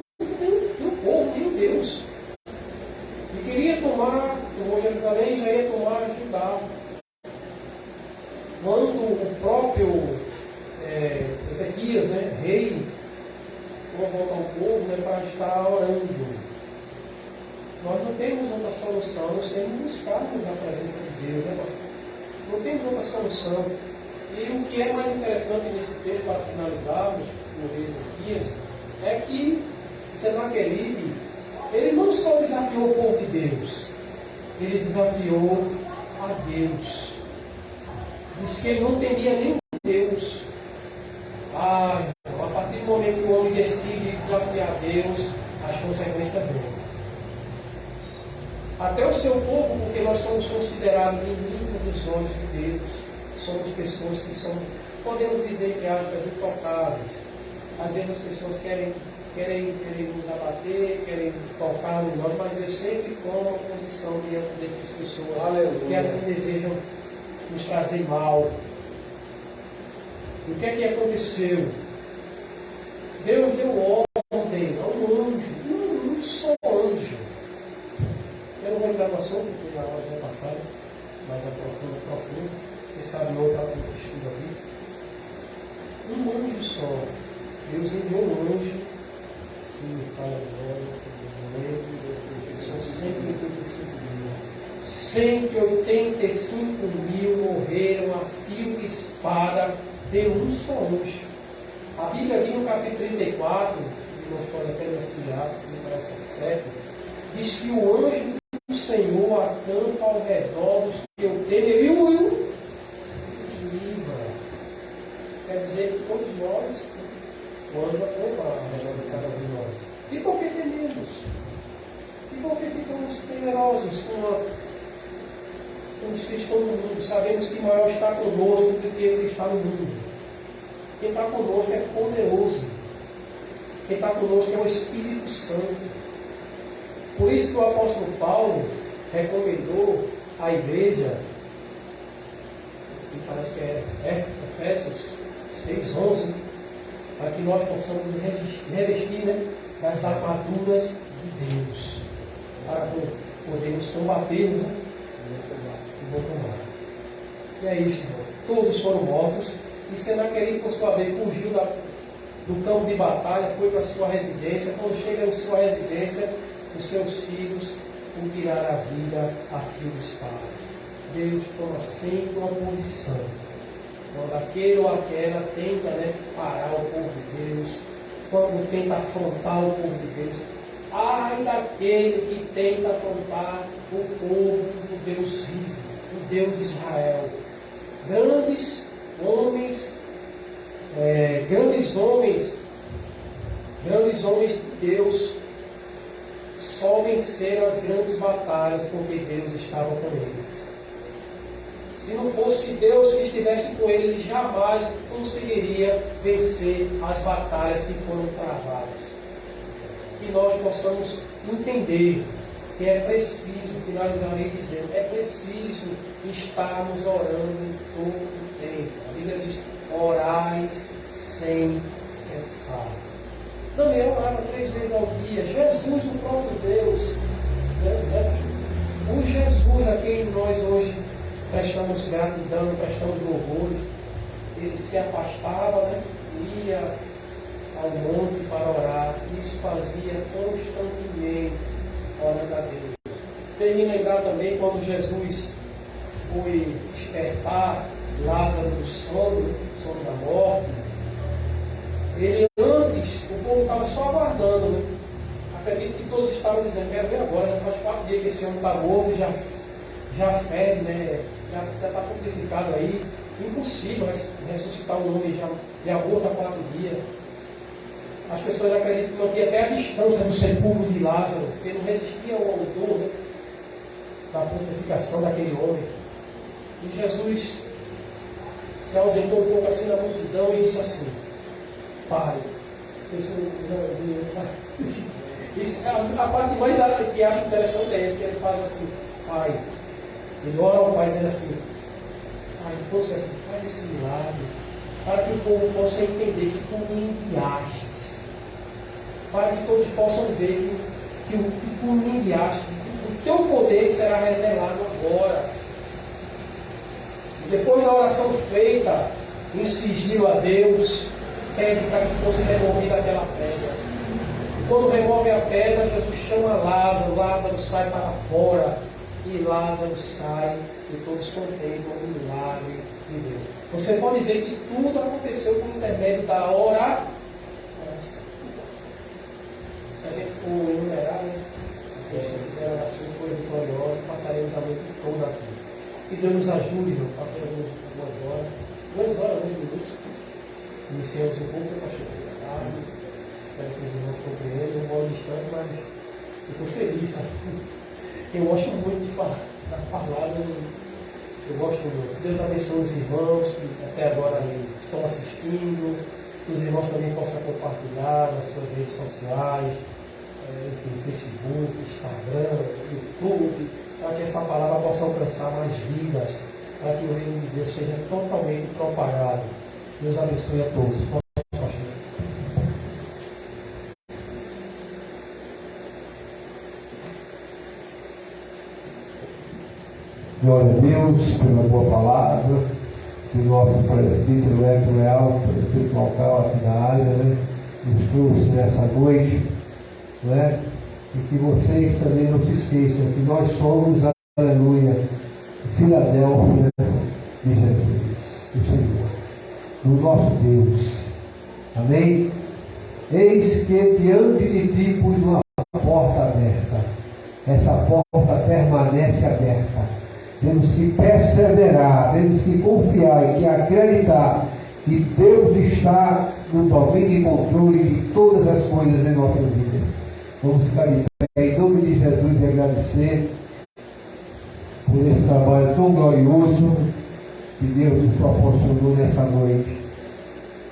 povo, nenhum Deus. E queria tomou Jerusalém, já ia tomar Judá. Quando o próprio Ezequias, rei, convoca o povo para estar orando. Nós não temos outra solução, nós temos buscarmos a presença de Deus, né, pastor? Não temos outra solução. E o que é mais interessante nesse texto, para finalizarmos, no rei Ezequias, é que Senaqueribe, ele não só desafiou o povo de Deus, ele desafiou a Deus. Diz que ele não teria nem Deus. A partir do momento que o homem decide desafiar Deus, as consequências vêm. Até o seu povo, porque nós somos considerados meninos dos olhos de Deus, somos pessoas que são, podemos dizer, entre aspas, intocáveis. Às vezes as pessoas querem nos abater, querem tocar em nós, mas eu sempre tomo a posição diante dessas pessoas. Aleluia. Que assim desejam nos trazer mal. E o que é que aconteceu? Deus deu ordem a um anjo, um só anjo. Eu não vou entrar no assunto, porque na hora já passada, mas é profundo. Quem sabe outra estudo aqui. Um anjo só. Deus enviou um anjo. Se me fala de nós, são 185 mil morreram a fio de espada de um só anjo. A Bíblia ali no capítulo 34, os irmãos podem até me auxiliar, me parece certo, diz que o anjo do Senhor acampa ao redor dos que eu tenho e os livra. Quer dizer que todos nós, o anjo acampa ao redor de cada um de nós. E por que tememos? E por que ficamos temerosos com os que estão no mundo? Sabemos que maior está conosco do que ele está no mundo. Quem está conosco é poderoso. Quem está conosco é o Espírito Santo. Por isso que o apóstolo Paulo recomendou à igreja, que parece que é Efésios 6:11, para que nós possamos revestir, das armaduras de Deus, para podermos combatermos e vou tomar. E é isso, irmão. Todos foram mortos. E Senaqueribe, por sua vez, fugiu do campo de batalha, foi para a sua residência. Quando chega em sua residência, os seus filhos o tiraram a vida a fio de espada. Deus toma sempre uma posição. Quando aquele ou aquela tenta parar o povo de Deus, quando tenta afrontar o povo de Deus, ai daquele que tenta afrontar o povo do Deus vivo, o Deus de Israel. Grandes homens de Deus só venceram as grandes batalhas porque Deus estava com eles. Se não fosse Deus que estivesse com ele, ele jamais conseguiria vencer as batalhas que foram travadas. Que nós possamos entender que é preciso, finalizarei dizendo, é preciso estarmos orando todo o tempo. A Bíblia diz, orais sem cessar. Daniel orava 3 vezes ao dia. Jesus, o próprio Deus, o Jesus a quem nós hoje prestamos gratidão, prestamos louvores, ele se afastava, ia ao monte para orar. Isso fazia constantemente, orando a Deus. Fez-me lembrar também quando Jesus foi despertar Lázaro do sono da morte. Ele antes, o povo estava só aguardando, Acredito que todos estavam dizendo, quero ver agora, já faz 4 dias que esse homem está morto, já fede, já está purificado aí. Impossível ressuscitar um homem já morto há 4 dias. As pessoas acreditam que não tinha até a distância do sepulcro de Lázaro, porque não resistia ao autor da purificação daquele homem. E Jesus se ausentou um pouco assim na multidão e disse assim: Pai, a parte mais que acho interessante é essa, que ele faz assim: Pai, ele ora ao Pai dizendo assim: faz esse milagre, para que o povo possa entender que tu me enviastes, para que todos possam ver que tu me enviaste, o teu poder será revelado agora. E depois da oração feita, em sigilo a Deus, pede para que fosse removida aquela pedra. E quando remove a pedra, Jesus chama Lázaro, Lázaro sai para fora, e Lázaro sai, e todos contemplam o milagre de Deus. Você pode ver que tudo aconteceu por intermédio da oração. Se a gente for enumerar, que fizer oração foi vitoriosa, passaremos a noite toda aqui. Que Deus nos ajude, irmão. Passaremos 2 horas, 2 minutos. Iniciamos um pouco para chover da tarde. Espero que os irmãos compreendam. Um bom instante, mas eu estou feliz, sabe? Eu gosto muito de falar da palavra. Eu gosto muito. Deus abençoe os irmãos que até agora estão assistindo. Que os irmãos também possam compartilhar nas suas redes sociais, enfim, Facebook, Instagram, YouTube, para que essa palavra possa alcançar mais vidas, para que o reino de Deus seja totalmente propagado. Deus abençoe a todos. Glória a Deus pela boa palavra do nosso presbítero Hélio Leal, presbítero local aqui da área, né? Nos trouxe nessa noite, né? E que vocês também não se esqueçam que nós somos, aleluia, Filadélfia de Jesus, do Senhor, do nosso Deus. Amém? Eis que diante de ti pus uma porta aberta. Essa porta permanece aberta. Temos que perseverar, temos que confiar e que acreditar que Deus está no domínio e controle de todas as coisas em nossa vida. Vamos ficar em pé, em nome de Jesus, e agradecer por esse trabalho tão glorioso que Deus nos proporcionou nessa noite.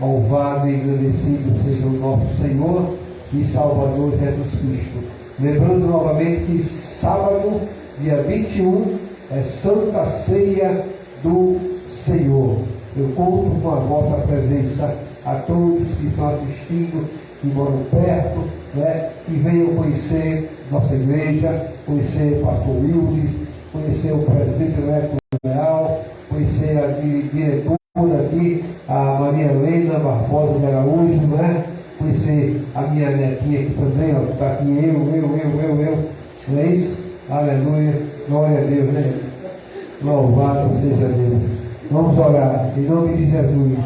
Louvado e agradecido seja o nosso Senhor e Salvador Jesus Cristo. Lembrando novamente que sábado, dia 21, é Santa Ceia do Senhor. Eu conto com a vossa presença a todos que estão assistindo, que moram perto, né? Que venham conhecer nossa igreja, conhecer o pastor Wildes, conhecer o presbítero Hélio Leal, conhecer a diretora aqui, a Maria Helena Barbosa de Araújo, né? Conhecer a minha netinha aqui também, ó, está aqui eu, não é isso? Aleluia, glória a Deus, né? Louvado seja Deus. Vamos orar, em nome de Jesus.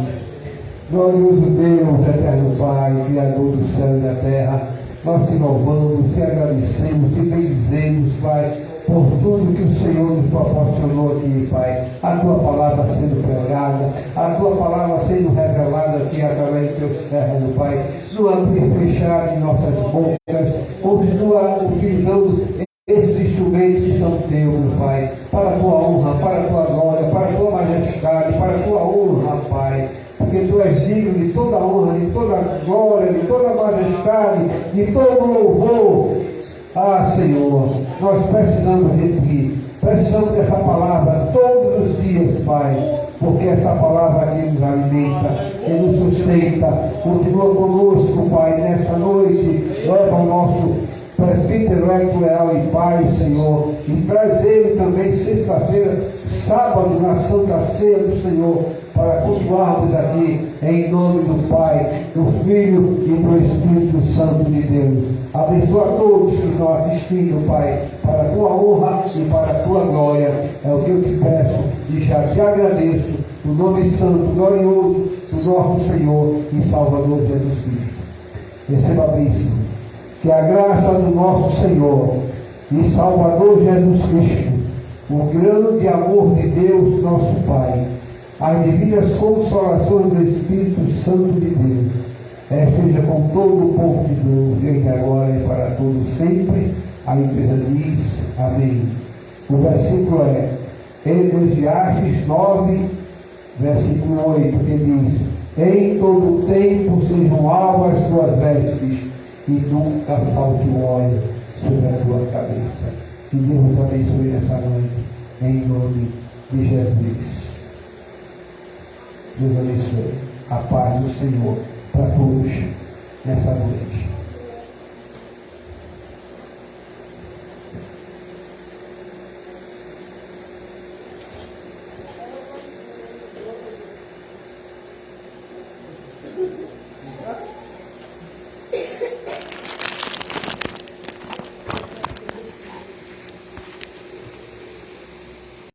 Glorioso Deus, eterno Pai, Criador do céu e da terra, nós te louvamos, te agradecemos, te bendizemos, Pai, por tudo que o Senhor nos proporcionou aqui, Pai. A tua palavra sendo pregada, a tua palavra sendo revelada aqui através do teu servo, Pai. Não abrir e fechar de nossas bocas, continua utilizando esses instrumentos que são teus, meu Pai, para a tua honra, para a tua glória, para a tua majestade, para a tua honra, Pai. Porque tu és digno de toda honra, de toda glória, de toda majestade, de todo louvor. Ah, Senhor, nós precisamos de ti, precisamos dessa palavra todos os dias, Pai, porque essa palavra aqui nos alimenta, que nos sustenta. Continua conosco, Pai, nessa noite, leva o nosso presbítero Hélio Leal em paz, Senhor, e traz ele também sexta-feira, sábado, na Santa Ceia do Senhor, para continuarmos aqui em nome do Pai, do Filho e do Espírito Santo de Deus. Abençoa a todos que estão assistindo, Pai, para a tua honra e para a tua glória. É o que eu te peço e já te agradeço, no nome santo, glorioso do nosso Senhor e Salvador Jesus Cristo. Receba a bênção. Que a graça do nosso Senhor e Salvador Jesus Cristo, o grande amor de Deus, nosso Pai, as divinas consolações do Espírito Santo de Deus, esteja com todo o povo de Deus, desde agora e para todos sempre. A igreja diz amém. O versículo é Eclesiastes 9, versículo 8, que diz: em todo tempo sejam alvas as tuas vestes, e nunca falte o óleo sobre a tua cabeça. Que Deus te abençoe nessa noite, em nome de Jesus. Deus abençoe. A paz do Senhor para todos nessa noite.